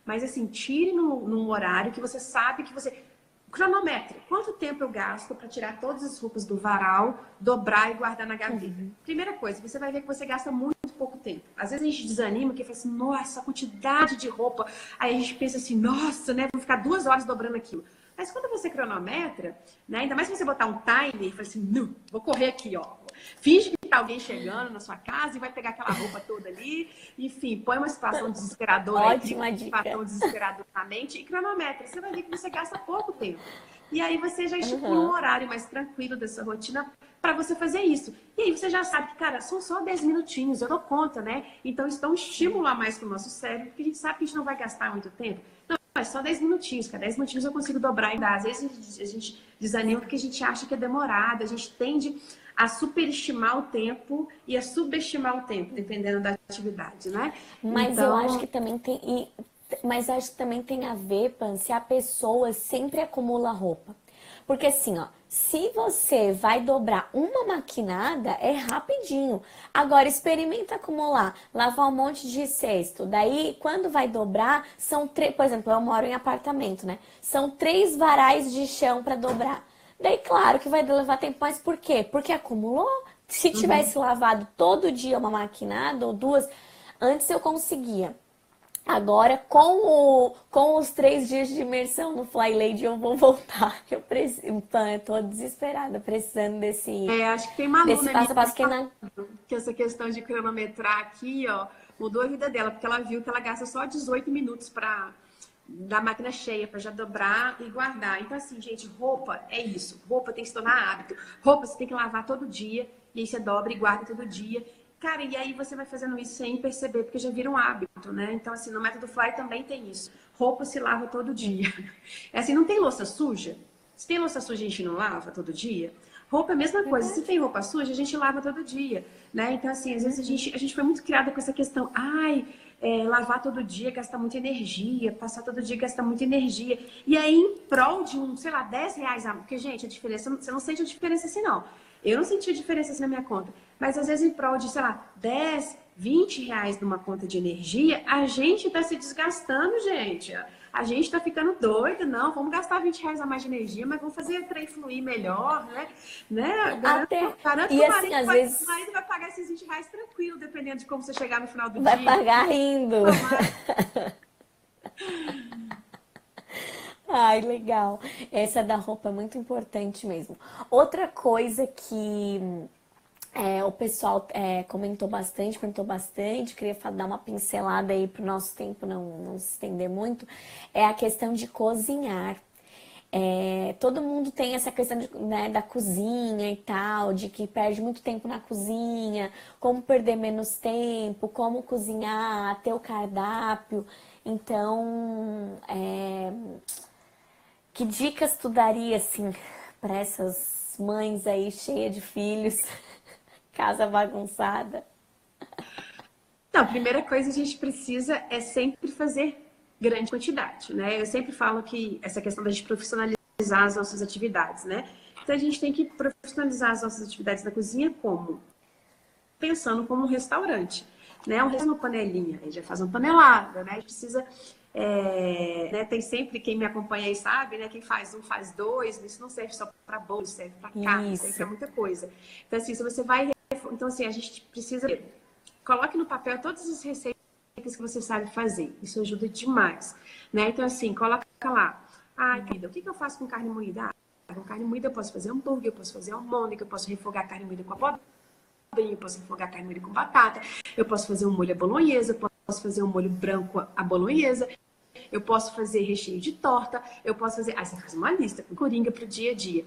Mas assim, tire num horário que você sabe que você. Cronometre. Quanto tempo eu gasto para tirar todas as roupas do varal, dobrar e guardar na gaveta? Primeira coisa, você vai ver que você gasta muito pouco tempo. Às vezes a gente desanima, porque fala assim, nossa, a quantidade de roupa. Aí a gente pensa assim, nossa, né? Vou ficar 2 horas dobrando aquilo. Mas quando você cronometra, né? Ainda mais se você botar um timer e falar assim, não, vou correr aqui, ó. Finge que tá alguém chegando na sua casa e vai pegar aquela roupa toda ali. Enfim, põe uma situação desesperadora aí, cria Ótima uma dica. situação desesperadora na mente e cronometra. Você vai ver que você gasta pouco tempo. E aí você já estipula um Uhum. horário mais tranquilo dessa rotina para você fazer isso. E aí você já sabe que, cara, são só 10 minutinhos, eu dou conta, né? Então isso dá um estímulo a mais para o nosso cérebro, porque a gente sabe que a gente não vai gastar muito tempo. Não, é só 10 minutinhos, cara. 10 minutinhos eu consigo dobrar e dar. Às vezes a gente desanima porque a gente acha que é demorado, a gente tende a superestimar o tempo e a subestimar o tempo, dependendo da atividade, né? Mas eu acho Então, que também tem. Mas acho que também tem a ver, Pan, se a pessoa sempre acumula roupa. Porque assim, ó, se você vai dobrar uma maquinada, é rapidinho. Agora, experimenta acumular, lavar um monte de cesto. Daí, quando vai dobrar, são três, por exemplo, eu moro em apartamento, né? São 3 varais de chão para dobrar. Daí, claro que vai levar tempo, mas por quê? Porque acumulou. Se tivesse lavado todo dia uma maquinada ou duas, antes eu conseguia. Agora, com os 3 dias de imersão no Fly Lady, eu vou voltar. Eu tô desesperada, precisando Acho que tem uma desse aluna minha passo a passo que na. que essa questão de cronometrar aqui, ó, mudou a vida dela, porque ela viu que ela gasta só 18 minutos para da máquina cheia, para já dobrar e guardar. Então, assim, gente, roupa é isso. Roupa tem que se tornar hábito. Roupa você tem que lavar todo dia, e aí você dobra e guarda todo dia. Cara, e aí você vai fazendo isso sem perceber, porque já vira um hábito, né? Então, assim, no método Fly também tem isso. Roupa se lava todo dia. É assim, não tem louça suja? Se tem louça suja, a gente não lava todo dia? Roupa é a mesma coisa. Se tem roupa suja, a gente lava todo dia, né? Então, assim, às vezes a gente foi muito criada com essa questão. Ai, lavar todo dia gasta muita energia, passar todo dia gasta muita energia. E aí, em prol de sei lá, 10 reais, porque, gente, a diferença, você não sente a diferença assim, não. Eu não senti a diferença assim na minha conta. Mas, às vezes, em prol de, sei lá, 10, 20 reais numa conta de energia, a gente tá se desgastando, gente. A gente tá ficando doido, não, vamos gastar 20 reais a mais de energia, mas vamos fazer o trem fluir melhor, né? Até. Garanto que E o assim, às vezes, marido vai pagar esses 20 reais tranquilo, dependendo de como você chegar no final do vai dia. pagar rindo. Tomara. Ai, legal. Essa da roupa é muito importante mesmo. Outra coisa que o pessoal perguntou bastante, queria dar uma pincelada aí para o nosso tempo não se estender muito, é a questão de cozinhar. Todo mundo tem essa questão né, da cozinha e tal, de que perde muito tempo na cozinha, como perder menos tempo, como cozinhar, ter o cardápio. Então, que dicas tu daria, assim, para essas mães aí cheias de filhos, casa bagunçada? Então, a primeira coisa que a gente precisa é sempre fazer grande quantidade, né? Eu sempre falo que essa questão da gente profissionalizar as nossas atividades, né? Então, a gente tem que profissionalizar as nossas atividades na cozinha como? Pensando como um restaurante, né? Uma panelinha, aí já faz uma panelada, né? A gente precisa... né? Tem sempre, quem me acompanha aí sabe, né? Quem faz um, faz dois, isso não serve só para bolo, serve para carne, serve para muita coisa. Então, assim, se você vai... Então, assim, a gente precisa... Coloque no papel todas as receitas que você sabe fazer. Isso ajuda demais, né? Então, assim, coloca lá. Querida, o que eu faço com carne moída? Com carne moída eu posso fazer hambúrguer, eu posso fazer almôndega, eu posso refogar carne moída com abobrinha, eu posso refogar carne moída com batata, eu posso fazer um molho à bolonhesa, eu posso fazer um molho branco à bolonhesa, eu posso fazer recheio de torta, eu posso fazer... Aí você faz uma lista com coringa para o dia a dia.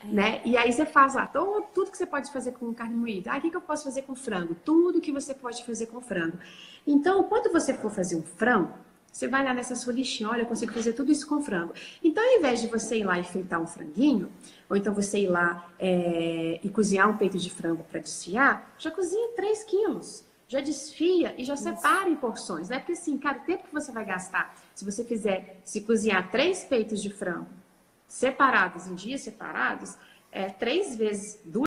Né? E aí você faz lá tudo que você pode fazer com carne moída. O que eu posso fazer com frango? Tudo que você pode fazer com frango. Então, quando você for fazer um frango, você vai lá nessa sua listinha, olha, eu consigo fazer tudo isso com frango. Então, ao invés de você ir lá e fritar um franguinho, ou então você ir lá e cozinhar um peito de frango para desfiar, já cozinha 3 quilos. Já desfia e já separa em porções, né? Porque assim, cara, o tempo que você vai gastar, se você se cozinhar 3 peitos de frango separados, em dias separados, 2,5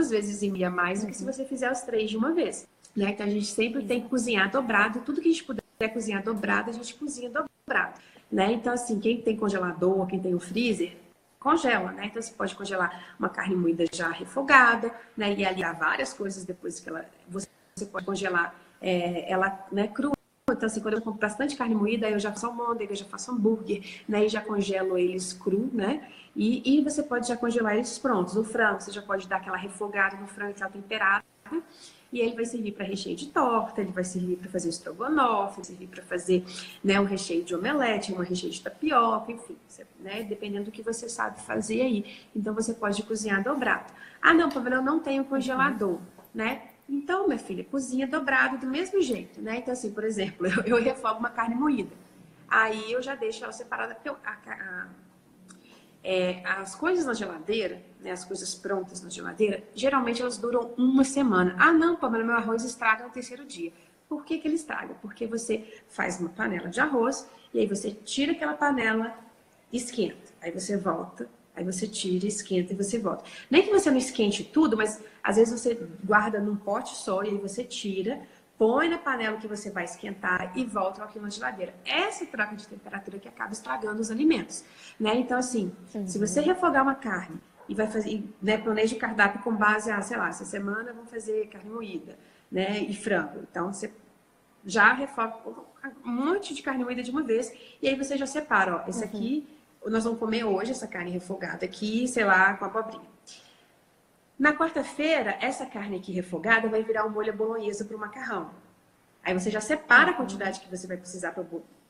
vezes mais do que se você fizer os 3 de uma vez. Né? Então, a gente sempre tem que cozinhar dobrado. Tudo que a gente puder cozinhar dobrado, a gente cozinha dobrado. Né? Então, assim, quem tem congelador, quem tem o freezer, congela, né? Então, você pode congelar uma carne moída já refogada, né? E aliar várias coisas depois que você pode congelar ela, né, crua. Então, assim, quando eu compro bastante carne moída, eu já faço almôndega, eu já faço hambúrguer, né? E já congelo eles cru, né? E você pode já congelar eles prontos. O frango, você já pode dar aquela refogada no frango, aquela temperada. E ele vai servir para recheio de torta, ele vai servir para fazer estrogonofe, vai servir para fazer, né, um recheio de omelete, um recheio de tapioca, enfim, né? Dependendo do que você sabe fazer aí. Então, você pode cozinhar dobrado. Não, Pamela, eu não tenho congelador, né? Então, minha filha, cozinha dobrado do mesmo jeito, né? Então, assim, por exemplo, eu refogo uma carne moída. Aí eu já deixo ela separada, porque as coisas na geladeira, né, as coisas prontas na geladeira, geralmente elas duram uma semana. Não, Pamela, meu arroz estraga no 3º dia. Por que ele estraga? Porque você faz uma panela de arroz e aí você tira aquela panela, esquenta. Aí você volta, Aí você tira, esquenta e você volta. Nem que você não esquente tudo, mas às vezes você guarda num pote só e aí você tira, põe na panela que você vai esquentar e volta aqui na geladeira. Essa troca de temperatura que acaba estragando os alimentos, né? Então, assim, se você refogar uma carne e vai fazer, né, planeja o cardápio com base a, sei lá, essa semana vamos fazer carne moída, né, e frango. Então, você já refoga um monte de carne moída de uma vez e aí você já separa, ó, esse aqui nós vamos comer hoje, essa carne refogada aqui, sei lá, com abobrinha. Na quarta-feira, essa carne aqui refogada vai virar um molho à bolonhesa para o macarrão. Aí você já separa a quantidade que você vai precisar para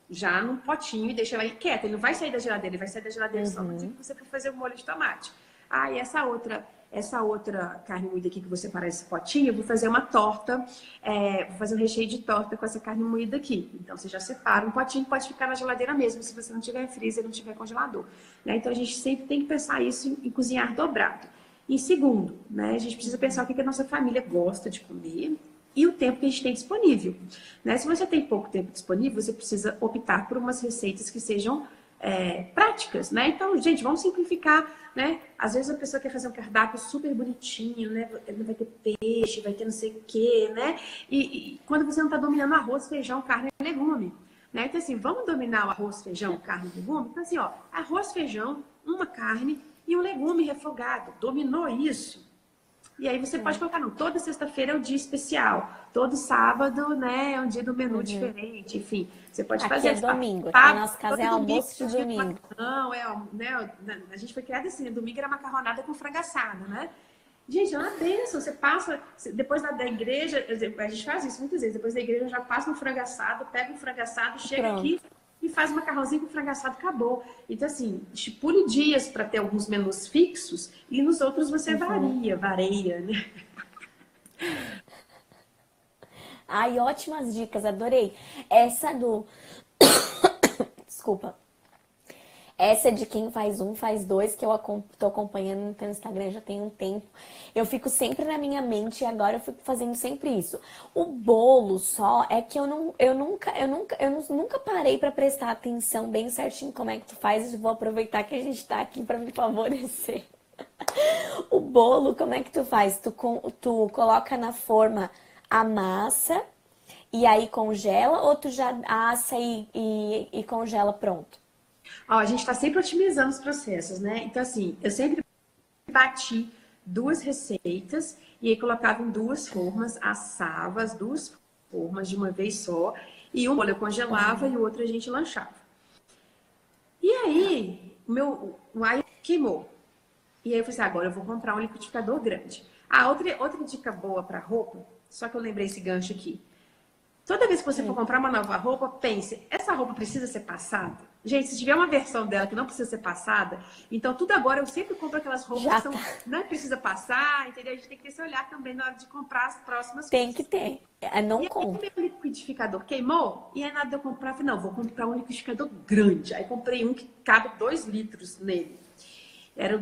já num potinho e deixa ela aí quieta. Ele não vai sair da geladeira, ele vai sair da geladeira só no dia que você for fazer o molho de tomate. Ah, e essa outra carne moída aqui que você separar esse potinho, eu vou fazer uma torta, vou fazer um recheio de torta com essa carne moída aqui. Então você já separa um potinho, pode ficar na geladeira mesmo, se você não tiver freezer, não tiver congelador. Né? Então a gente sempre tem que pensar isso em cozinhar dobrado. E segundo, né, a gente precisa pensar o que a nossa família gosta de comer e o tempo que a gente tem disponível. Né? Se você tem pouco tempo disponível, você precisa optar por umas receitas que sejam práticas, né? Então, gente, vamos simplificar, né? Às vezes a pessoa quer fazer um cardápio super bonitinho, né? Vai ter peixe, vai ter não sei o quê, né? E quando você não está dominando arroz, feijão, carne e legume, né? Então, assim, vamos dominar o arroz, feijão, carne e legume? Então, assim, ó, arroz, feijão, uma carne e um legume refogado. Dominou isso? E aí você pode colocar, não, toda sexta-feira é um dia especial, todo sábado, né, é um dia do menu diferente, enfim. Você pode Aqui fazer é isso. domingo, tá? Na nossa casa é almoço de domingo. domingo. Não, né, a gente foi criada assim, domingo era macarronada com frango assado, né? Gente, é uma bênção, você passa, depois da igreja, a gente faz isso muitas vezes, depois da igreja já passa no frango assado, pega o frango assado, chega aqui e faz um macarrãozinho com frango assado, acabou. Então, assim, estipule dias para ter alguns menus fixos e nos outros você varia, né? Ai, ótimas dicas, adorei. Essa do... Desculpa. Essa é de quem faz um, faz dois, que eu tô acompanhando no teu Instagram já tem um tempo. Eu fico sempre na minha mente e agora eu fico fazendo sempre isso. O bolo só é que eu nunca parei pra prestar atenção bem certinho como é que tu faz. Eu vou aproveitar que a gente tá aqui pra me favorecer. O bolo, como é que tu faz? Tu coloca na forma a massa e aí congela ou tu já assa e congela pronto? Ó, a gente está sempre otimizando os processos, né? Então, assim, eu sempre bati duas receitas e aí colocava em duas formas, assava as duas formas de uma vez só e uma eu congelava e o outro a gente lanchava. E aí, o alho queimou. E aí eu falei assim, agora eu vou comprar um liquidificador grande. Ah, outra dica boa para roupa, só que eu lembrei esse gancho aqui. Toda vez que você for comprar uma nova roupa, pense, essa roupa precisa ser passada? Gente, se tiver uma versão dela que não precisa ser passada, então tudo agora eu sempre compro aquelas roupas que não precisa passar, entendeu? A gente tem que ter esse olhar também na hora de comprar as próximas Tem coisas. que ter. Não E aí compro. meu liquidificador queimou, e aí nada de eu comprar, eu falei, não, vou comprar um liquidificador grande. Aí comprei um que cabe 2 litros nele. Era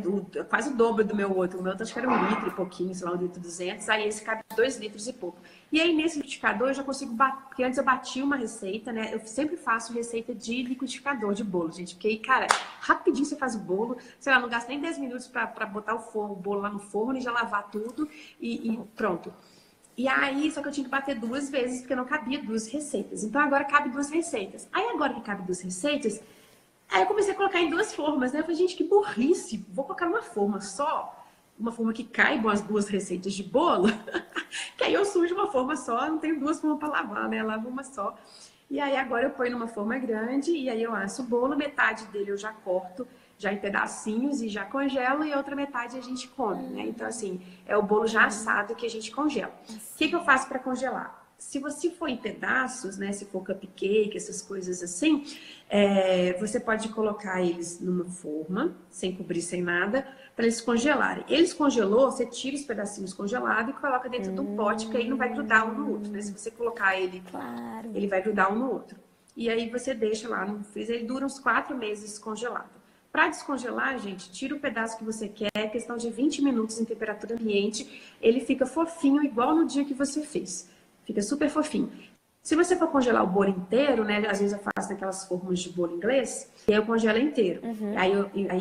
quase o dobro do meu outro. O meu acho que era 1 litro e pouquinho, sei lá, 1 litro e 200. Aí esse cabe 2 litros e pouco. E aí nesse liquidificador eu já consigo bater, porque antes eu batia uma receita, né? Eu sempre faço receita de liquidificador de bolo, gente. Porque aí, cara, rapidinho você faz o bolo, sei lá, não gasta nem 10 minutos pra botar o bolo lá no forno e já lavar tudo e pronto. E aí, só que eu tinha que bater 2 vezes, porque não cabia 2 receitas. Então agora cabe 2 receitas. Aí agora que cabe 2 receitas, aí eu comecei a colocar em 2 formas, né? Eu falei, gente, que burrice. Vou colocar uma forma só, uma forma que caibam as 2 receitas de bolo, que aí eu sujo uma forma só, não tenho 2 formas para lavar, né? Eu lavo uma só. E aí agora eu ponho numa forma grande e aí eu asso o bolo, metade dele eu já corto, já em pedacinhos e já congelo e a outra metade a gente come, né? Então, assim, é o bolo já assado que a gente congela. O que eu faço para congelar? Se você for em pedaços, né? Se for cupcake, essas coisas assim, você pode colocar eles numa forma, sem cobrir, sem nada, para eles congelarem. Eles congelou, você tira os pedacinhos congelados e coloca dentro do pote, porque aí não vai grudar um no outro, né? Se você colocar ele, ele vai grudar um no outro. E aí você deixa lá no freezer, ele dura uns 4 meses congelado. Para descongelar, gente, tira o pedaço que você quer, questão de 20 minutos em temperatura ambiente, ele fica fofinho, igual no dia que você fez. Fica super fofinho. Se você for congelar o bolo inteiro, né? Às vezes eu faço naquelas formas de bolo inglês, e aí eu congelo inteiro. Aí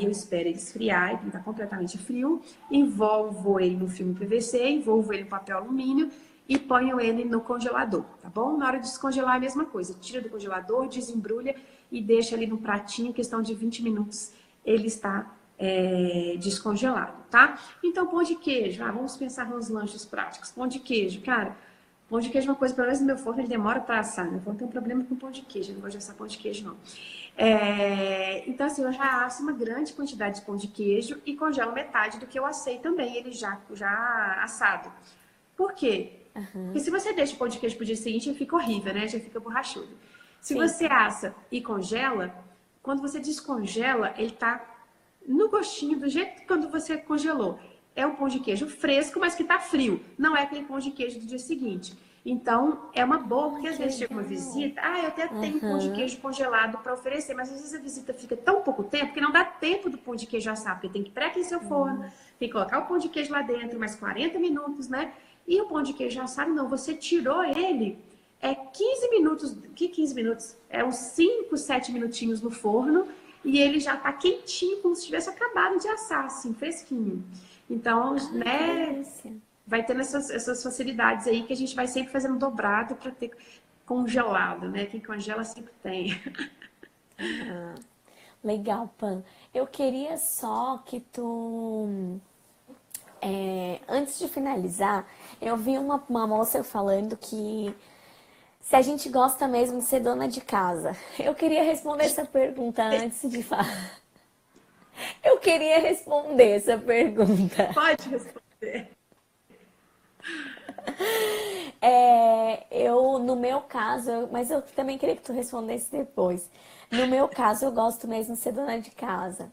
eu espero ele esfriar, ele tá completamente frio, envolvo ele no filme PVC, envolvo ele no papel alumínio e ponho ele no congelador, tá bom? Na hora de descongelar é a mesma coisa. Tira do congelador, desembrulha e deixa ali no pratinho, questão de 20 minutos, ele está descongelado, tá? Então, pão de queijo. Vamos pensar nos lanches práticos. Pão de queijo, cara. Pão de queijo é uma coisa, pelo menos no meu forno, ele demora para assar. Meu forno tem um problema com pão de queijo, eu não gosto de assar pão de queijo, não. Então, assim, eu já asso uma grande quantidade de pão de queijo e congelo metade do que eu assei também, ele já assado. Por quê? Porque se você deixa o pão de queijo pro dia seguinte, ele fica horrível, né? Já fica borrachudo. Se Sim. você assa e congela, quando você descongela, ele tá no gostinho do jeito que quando você congelou. É um pão de queijo fresco, mas que tá frio. Não é aquele pão de queijo do dia seguinte. Então, é uma boa, porque às vezes chega uma visita, eu até tenho pão de queijo congelado para oferecer, mas às vezes a visita fica tão pouco tempo que não dá tempo do pão de queijo assar, porque tem que pré-aquecer o forno, tem que colocar o pão de queijo lá dentro, mais 40 minutos, né? E o pão de queijo assado, não, você tirou ele, 15 minutos, que 15 minutos? É uns 5, 7 minutinhos no forno, e ele já tá quentinho, como se tivesse acabado de assar, assim, fresquinho. Então, né, vai tendo essas facilidades aí que a gente vai sempre fazendo dobrado para ter congelado, né? Quem congela sempre tem. Legal, Pan. Eu queria só que tu... antes de finalizar, eu vi uma moça falando que se a gente gosta mesmo de ser dona de casa. Eu queria responder essa pergunta antes de falar. Eu queria responder essa pergunta. Pode responder. No meu caso, mas eu também queria que tu respondesse depois. No meu caso, eu gosto mesmo de ser dona de casa.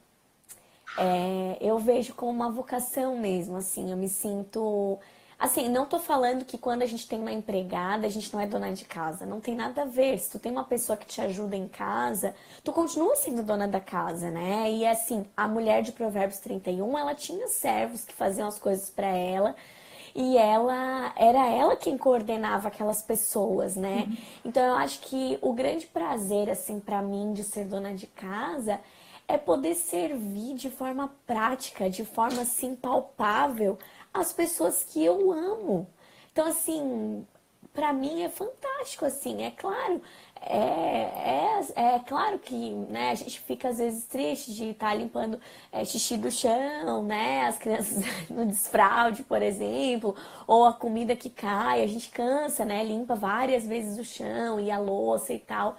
Eu vejo como uma vocação mesmo, assim, eu me sinto... Assim, não tô falando que quando a gente tem uma empregada, a gente não é dona de casa. Não tem nada a ver. Se tu tem uma pessoa que te ajuda em casa, tu continua sendo dona da casa, né? E assim, a mulher de Provérbios 31, ela tinha servos que faziam as coisas pra ela. E era ela quem coordenava aquelas pessoas, né? Então eu acho que o grande prazer, assim, pra mim de ser dona de casa é poder servir de forma prática, de forma assim palpável as pessoas que eu amo. Então assim, pra mim é fantástico, assim, é claro. É claro que, né, a gente fica às vezes triste de estar limpando xixi do chão, né, as crianças no desfraude, por exemplo, ou a comida que cai, a gente cansa, né, limpa várias vezes o chão e a louça e tal.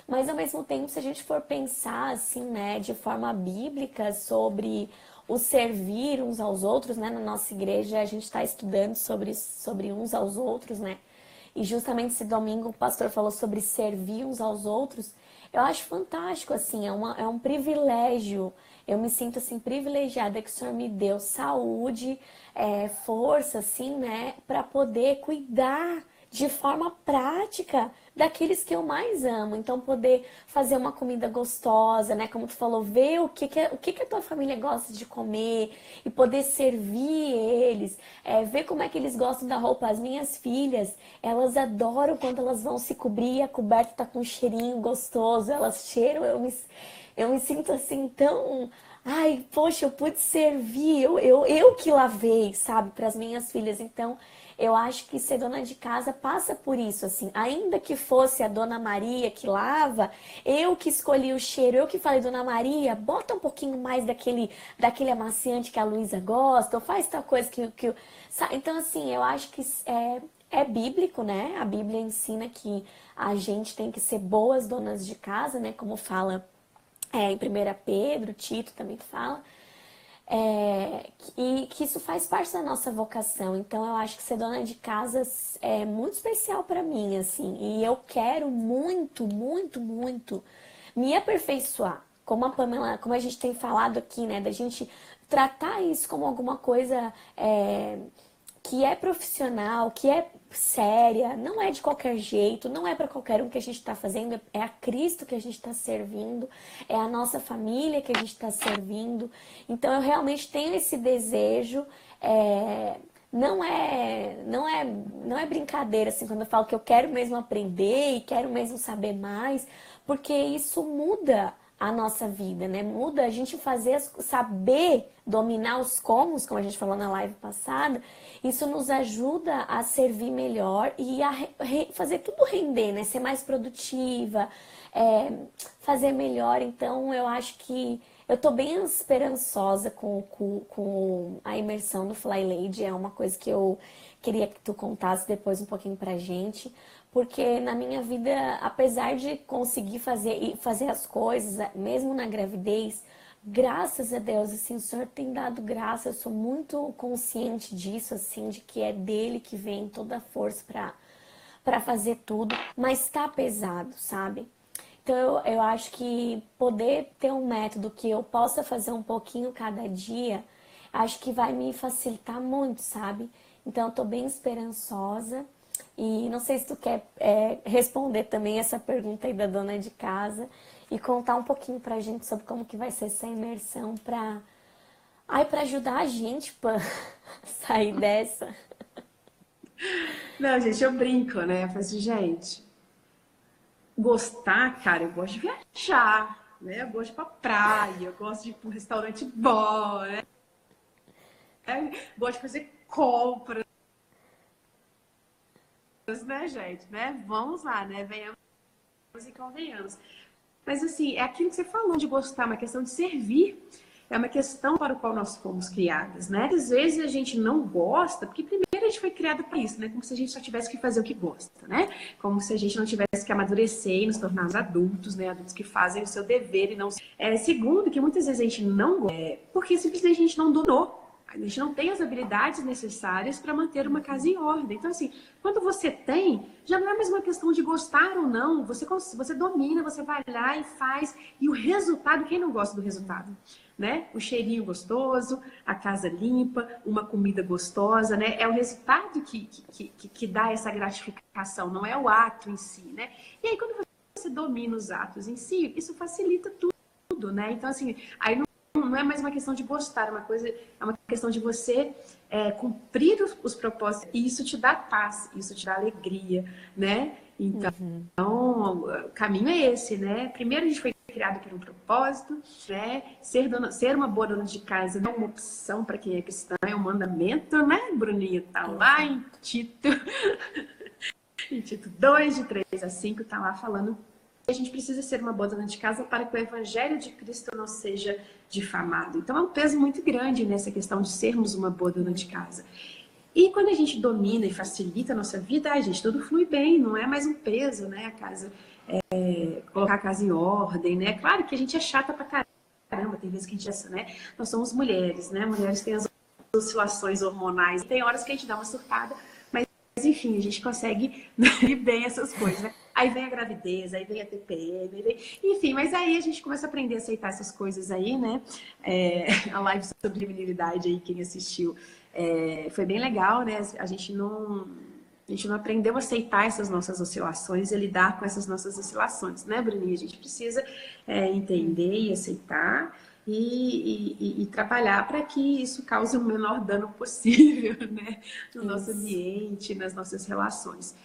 Mas ao mesmo tempo, se a gente for pensar assim, né, de forma bíblica sobre o servir uns aos outros, né, na nossa igreja a gente está estudando sobre uns aos outros, né, e justamente esse domingo o pastor falou sobre servir uns aos outros. Eu acho fantástico, assim, é um privilégio. Eu me sinto, assim, privilegiada que o Senhor me deu saúde, força, assim, né, para poder cuidar de forma prática daqueles que eu mais amo. Então, poder fazer uma comida gostosa, né? Como tu falou, ver o que a tua família gosta de comer e poder servir eles, ver como é que eles gostam da roupa. As minhas filhas, elas adoram quando elas vão se cobrir e a coberta tá com um cheirinho gostoso, elas cheiram, eu me sinto assim tão... Ai, poxa, eu pude servir, eu que lavei, sabe, para as minhas filhas. Então, eu acho que ser dona de casa passa por isso, assim. Ainda que fosse a Dona Maria que lava, eu que escolhi o cheiro, eu que falei, Dona Maria, bota um pouquinho mais daquele amaciante que a Luísa gosta, ou faz tal coisa que... Então, assim, eu acho que é bíblico, né? A Bíblia ensina que a gente tem que ser boas donas de casa, né? Como fala em 1 Pedro, Tito também fala. E que isso faz parte da nossa vocação. Então eu acho que ser dona de casa é muito especial para mim, assim. E eu quero muito, muito, muito me aperfeiçoar. Como a Pamela, como a gente tem falado aqui, né, da gente tratar isso como alguma coisa que é profissional, que é séria, não é de qualquer jeito, não é para qualquer um que a gente está fazendo, é a Cristo que a gente está servindo, é a nossa família que a gente está servindo. Então eu realmente tenho esse desejo não é brincadeira, assim, quando eu falo que eu quero mesmo aprender e quero mesmo saber mais, porque isso muda a nossa vida, né? Muda a gente saber dominar os como a gente falou na live passada, isso nos ajuda a servir melhor e a fazer tudo render, né? Ser mais produtiva, é, fazer melhor. Então, eu acho que eu tô bem esperançosa com a imersão do Fly Lady. É uma coisa que eu queria que tu contasse depois um pouquinho pra gente. Porque na minha vida, apesar de conseguir fazer as coisas, mesmo na gravidez, graças a Deus, assim, o Senhor tem dado graça. Eu sou muito consciente disso, assim, de que é dele que vem toda a força para fazer tudo. Mas tá pesado, sabe? Então, eu acho que poder ter um método que eu possa fazer um pouquinho cada dia, acho que vai me facilitar muito, sabe? Então, eu tô bem esperançosa. E não sei se tu quer responder também essa pergunta aí da dona de casa e contar um pouquinho pra gente sobre como que vai ser essa imersão pra ajudar a gente pra sair dessa. Não, gente, eu brinco, né? Eu falo assim, gente, gostar, cara, eu gosto de viajar, né? Eu gosto de ir pra praia, eu gosto de ir pra um restaurante bom, né? Gosto de fazer compras, né, gente? Né? Vamos lá, né? Venhamos e convenhamos. Mas assim, é aquilo que você falou de gostar, uma questão de servir. É uma questão para o qual nós fomos criadas, né? Às vezes a gente não gosta, porque primeiro a gente foi criada para isso, né? Como se a gente só tivesse que fazer o que gosta, né? Como se a gente não tivesse que amadurecer e nos tornarmos adultos, né? Adultos que fazem o seu dever e não... segundo, que muitas vezes a gente não gosta, porque simplesmente a gente não dominou. A gente não tem as habilidades necessárias para manter uma casa em ordem. Então, assim, quando você tem, já não é mais uma questão de gostar ou não. Você domina, você vai lá e faz. E o resultado, quem não gosta do resultado? Né? O cheirinho gostoso, a casa limpa, uma comida gostosa, né? É o resultado que dá essa gratificação, não é o ato em si, né? E aí, quando você domina os atos em si, isso facilita tudo, né? Então, assim, aí não é mais uma questão de gostar, é uma questão de você cumprir os propósitos, e isso te dá paz, isso te dá alegria, né? Então, o caminho é esse, né? Primeiro a gente foi criado por um propósito, né? Ser uma boa dona de casa não é uma opção para quem é cristão, é um mandamento, né, Bruninha? Tá lá em Tito, em Tito 2, de 3 a 5, tá lá falando que a gente precisa ser uma boa dona de casa para que o evangelho de Cristo não seja difamado. Então é um peso muito grande nessa questão de sermos uma boa dona de casa. E quando a gente domina e facilita a nossa vida, a gente, tudo flui bem, não é mais um peso, né? A casa, colocar a casa em ordem, né? Claro que a gente é chata pra caramba, tem vezes que a gente é, né? Nós somos mulheres, né? Mulheres têm as oscilações hormonais, tem horas que a gente dá uma surtada, mas enfim, a gente consegue ir bem essas coisas, né? Aí vem a gravidez, aí vem a TPM, enfim, mas aí a gente começa a aprender a aceitar essas coisas aí, né? A live sobre feminilidade aí, quem assistiu, foi bem legal, né? A gente não aprendeu a aceitar essas nossas oscilações e lidar com essas nossas oscilações, né, Bruninha? A gente precisa entender e aceitar e trabalhar para que isso cause o menor dano possível, né, no nosso ambiente, nas nossas relações.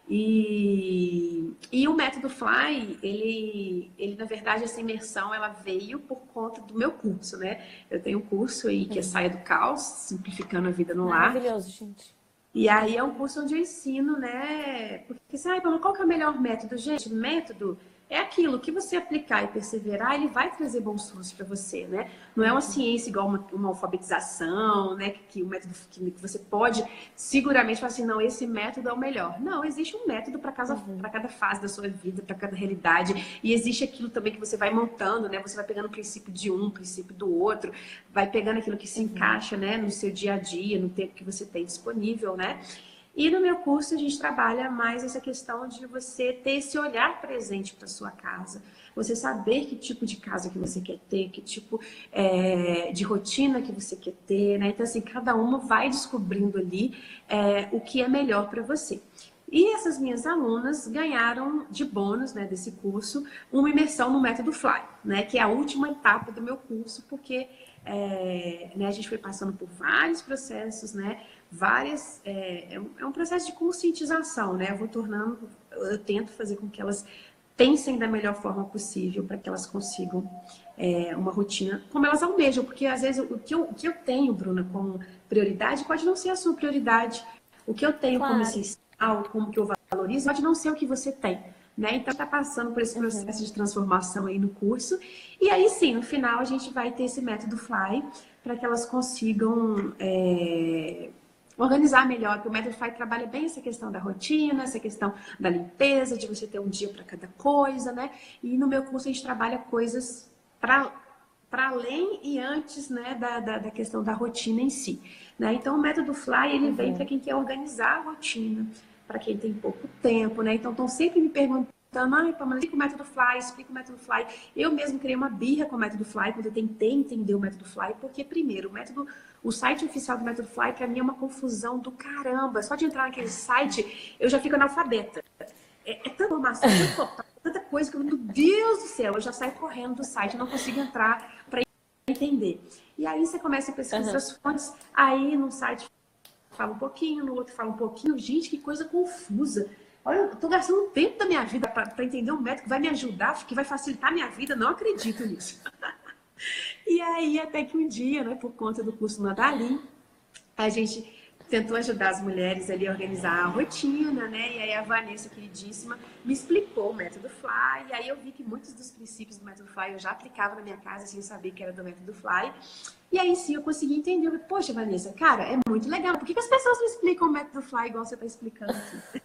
E o método Fly, ele na verdade, essa imersão, ela veio por conta do meu curso, né? Eu tenho um curso aí que é Saia do Caos, Simplificando a Vida no Lar. Maravilhoso, gente. E aí é um curso onde eu ensino, né? Porque você, qual que é o melhor método? Gente, método é aquilo que você aplicar e perseverar, ele vai trazer bons frutos para você, né? Não é uma ciência igual uma alfabetização, né? Que o método que você pode seguramente falar assim, não, esse método é o melhor. Não, existe um método para cada fase da sua vida, para cada realidade. E existe aquilo também que você vai montando, né? Você vai pegando o princípio de um, o princípio do outro, vai pegando aquilo que se encaixa, né? No seu dia a dia, no tempo que você tem disponível, né? E no meu curso a gente trabalha mais essa questão de você ter esse olhar presente para sua casa, você saber que tipo de casa que você quer ter, que tipo de rotina que você quer ter, né? Então assim, cada uma vai descobrindo ali o que é melhor para você. E essas minhas alunas ganharam de bônus, né, desse curso, uma imersão no método Fly, né, que é a última etapa do meu curso, porque né, a gente foi passando por vários processos, né? É um processo de conscientização, né? Eu tento fazer com que elas pensem da melhor forma possível para que elas consigam uma rotina como elas almejam, porque às vezes o que eu tenho, Bruna, como prioridade pode não ser a sua prioridade. O que eu tenho como Claro. essencial, como que eu valorizo, pode não ser o que você tem. Né? Então, está passando por esse processo de transformação aí no curso. E aí, sim, no final, a gente vai ter esse método Fly para que elas consigam organizar melhor, porque o método Fly trabalha bem essa questão da rotina, essa questão da limpeza, de você ter um dia para cada coisa, né? E no meu curso a gente trabalha coisas para além e antes, né, da questão da rotina em si. Né? Então, o método Fly, ele vem para quem quer organizar a rotina, para quem tem pouco tempo, né? Então, estão sempre me perguntando, ai, Pamela, explica o método Fly. Eu mesmo criei uma birra com o método Fly, quando eu tentei entender o método Fly, porque, primeiro, o site oficial do método Fly, para mim, é uma confusão do caramba. Só de entrar naquele site, eu já fico analfabeta. É tanta informação, tanta coisa que, meu Deus do céu, eu já saio correndo do site, eu não consigo entrar para entender. E aí você começa a pesquisar as fontes, aí no site fala um pouquinho, no outro fala um pouquinho. Gente, que coisa confusa. Olha, eu tô gastando um tempo da minha vida para entender um método que vai me ajudar, que vai facilitar a minha vida. Não acredito nisso. E aí, até que um dia, né, por conta do curso Nadali, a gente tentou ajudar as mulheres ali a organizar a rotina, né? E aí a Vanessa, queridíssima, me explicou o método Fly. E aí eu vi que muitos dos princípios do método Fly eu já aplicava na minha casa sem saber que era do método Fly. E aí sim eu consegui entender. Eu falei, poxa, Vanessa, cara, é muito legal. Por que as pessoas não explicam o método Fly igual você está explicando aqui?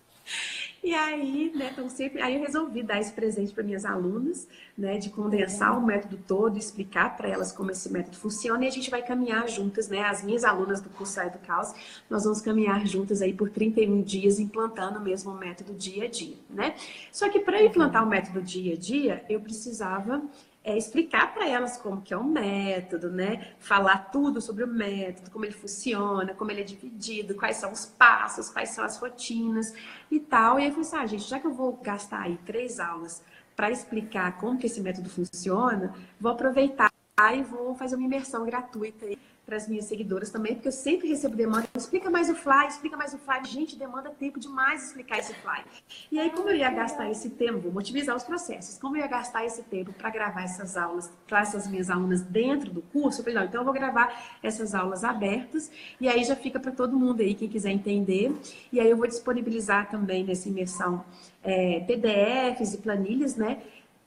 E aí, né, então aí eu resolvi dar esse presente para minhas alunas, né, de condensar o método todo, explicar para elas como esse método funciona, e a gente vai caminhar juntas, né, as minhas alunas do curso Sai do Caos, nós vamos caminhar juntas aí por 31 dias, implantando mesmo o método dia a dia, né? Só que para implantar o método dia a dia, eu precisava explicar para elas como que é o método, né? Falar tudo sobre o método, como ele funciona, como ele é dividido, quais são os passos, quais são as rotinas e tal. E aí eu falei assim, gente, já que eu vou gastar aí 3 aulas para explicar como que esse método funciona, vou aproveitar e vou fazer uma imersão gratuita aí para as minhas seguidoras também, porque eu sempre recebo demanda, explica mais o Fly, explica mais o Fly. Gente, demanda tempo demais explicar esse Fly. E aí, como eu ia gastar esse tempo, vou motivizar os processos, como eu ia gastar esse tempo para gravar essas aulas para essas minhas alunas dentro do curso, eu falei, não, então eu vou gravar essas aulas abertas, e aí já fica para todo mundo aí, quem quiser entender. E aí eu vou disponibilizar também nessa imersão PDFs e planilhas, né,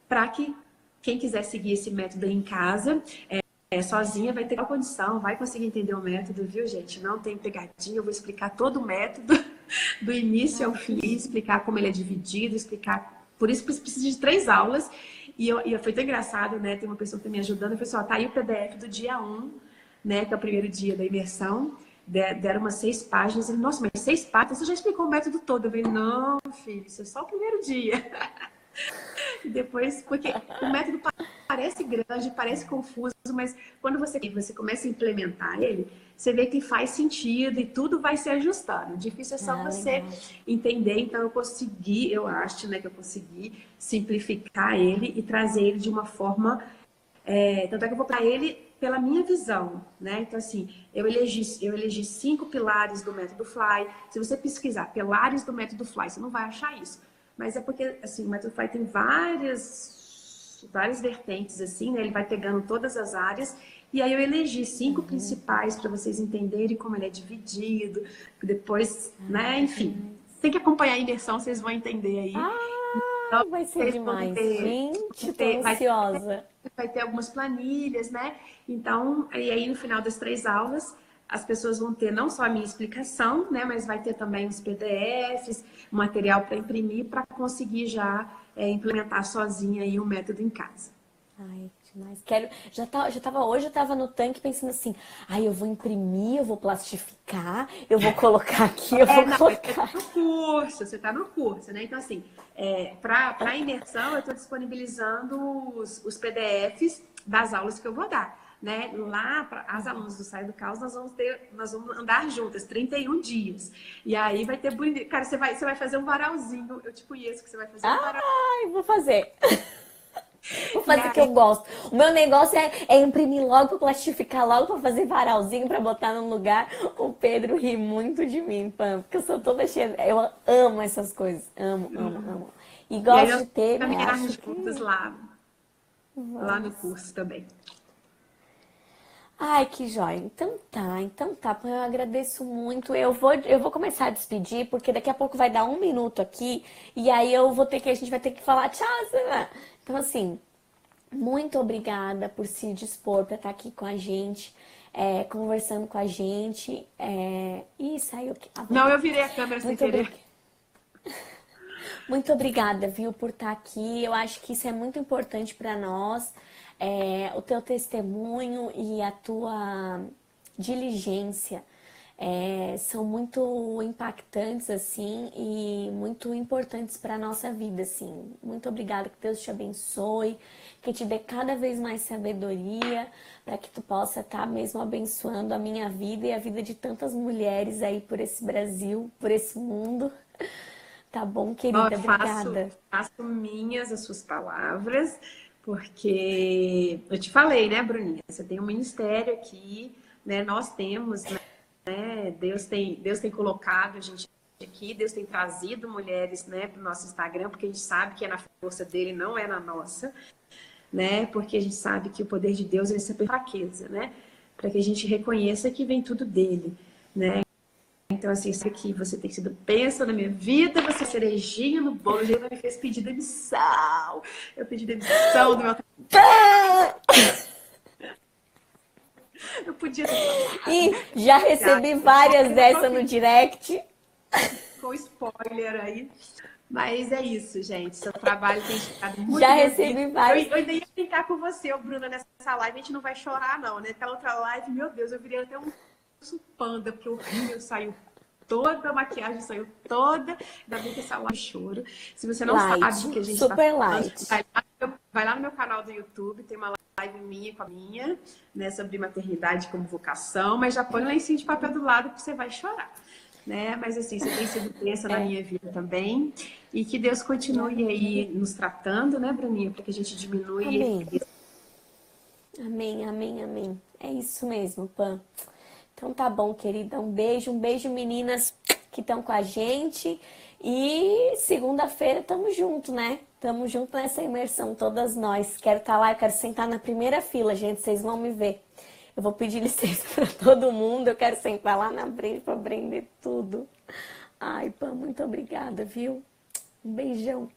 para que quem quiser seguir esse método aí em casa, sozinha vai ter a condição, vai conseguir entender o método, viu, gente? Não tem pegadinha, eu vou explicar todo o método, do início ao fim, explicar como ele é dividido, explicar. Por isso precisa de 3 aulas. E foi tão engraçado, né? Tem uma pessoa que está me ajudando, eu falei assim, ó, tá aí o PDF do dia 1, né? Que é o primeiro dia da imersão. Deram umas 6 páginas. Ele, nossa, mas 6 páginas? Você já explicou o método todo? Eu falei, não, filho, isso é só o primeiro dia. E depois, porque o método parece grande, parece confuso, mas quando você começa a implementar ele, você vê que faz sentido e tudo vai se ajustando. O difícil é só você entender. Então eu acho, né, que eu consegui simplificar ele e trazer ele de uma forma. Tanto é que eu vou para ele pela minha visão, né? Então, assim, eu elegi 5 pilares do método Fly. Se você pesquisar pilares do método Fly, você não vai achar isso. Mas é porque, assim, o método Fly tem várias vertentes, assim, né? Ele vai pegando todas as áreas. E aí eu elegi 5 principais para vocês entenderem como ele é dividido. Depois, né? Enfim, tem que acompanhar a imersão, vocês vão entender aí. Então, Vai ser vocês vão demais. ter, Gente, tô ansiosa. vai ter algumas planilhas, né? Então, e aí no final das 3 aulas, as pessoas vão ter não só a minha explicação, né? Mas vai ter também os PDFs, material para imprimir, para conseguir já implementar sozinha aí o método em casa. Ai, demais. Quero. Hoje eu tava no tanque pensando assim, ai, eu vou imprimir, eu vou plastificar, eu vou colocar aqui, eu vou colocar. Você tá no curso, né? Então, assim, para a imersão, eu estou disponibilizando os PDFs das aulas que eu vou dar. Né? Lá, para as alunas do Sai do Caos, nós vamos andar juntas 31 dias. E aí vai ter bonito. Cara, você vai fazer um varalzinho. Eu te conheço que você vai fazer um varal. Ai, vou fazer. Vou fazer o que eu gosto. O meu negócio é imprimir logo, plastificar logo pra fazer varalzinho, pra botar no lugar. O Pedro ri muito de mim, Pam, porque eu sou toda cheia. Eu amo essas coisas. Amo, amo, amo. E E aí gosto nós de ter, né? caminhar Acho juntas que. lá no curso também. Ai, que joia. Então tá, Pam, eu agradeço muito. Eu vou começar a despedir, porque daqui a pouco vai dar 1 minuto aqui, e aí a gente vai ter que falar tchau, Sana. Então, assim, muito obrigada por se dispor para estar aqui com a gente, conversando com a gente. Ih, saiu aqui. Ah, Não, voltou. eu virei a câmera sem Muito querer. obrigada. Muito obrigada, viu, por estar aqui. Eu acho que isso é muito importante para nós, o teu testemunho e a tua diligência são muito impactantes, assim, e muito importantes para a nossa vida, assim. Muito obrigada, que Deus te abençoe, que te dê cada vez mais sabedoria, para que tu possa estar mesmo abençoando a minha vida e a vida de tantas mulheres aí por esse Brasil, por esse mundo. Tá bom, Ó, querida? Obrigada. faço minhas as suas palavras, porque eu te falei, né, Bruninha? Você tem um ministério aqui, né? Nós temos, né? Deus tem colocado a gente aqui, Deus tem trazido mulheres, né, para o nosso Instagram, porque a gente sabe que é na força dele, não é na nossa, né? Porque a gente sabe que o poder de Deus ele sempre é fraqueza, né? Para que a gente reconheça que vem tudo dele, né? Então, assim, isso aqui, você tem sido bênção na minha vida, você é cerejinha no bolo, já me fez pedir demissão. Eu pedi demissão do meu Pá! Eu podia ter falado, E já recebi várias dessa no direct. com spoiler aí. Mas é isso, gente. Seu trabalho tem chegado muito Já na minha vida. recebi Eu, várias. eu ainda ia brincar com você, ô, Bruna, nessa live. A gente não vai chorar, não, né? Aquela outra live, meu Deus, eu virei até um urso panda, porque o rímel saiu toda, a maquiagem saiu toda. Ainda bem que essa live choro. Se você não sabe do que Light, a gente está super falando, light. vai lá no meu canal do YouTube, tem uma live minha com a minha, né, sobre maternidade como vocação, mas já põe o lencinho de papel do lado que você vai chorar. Né? Mas assim, você tem sido bênção na minha vida também. E que Deus continue aí nos tratando, né, Bruninha? Para que a gente diminui. Amém. Amém, amém, amém. É isso mesmo, Pan. Então tá bom, querida. Um beijo, meninas que estão com a gente. E segunda-feira tamo junto, né? Tamo junto nessa imersão, todas nós. Quero estar lá, eu quero sentar na primeira fila, gente. Vocês vão me ver. Eu vou pedir licença para todo mundo. Eu quero sentar lá na frente para aprender tudo. Ai, Pan, muito obrigada, viu? Um beijão.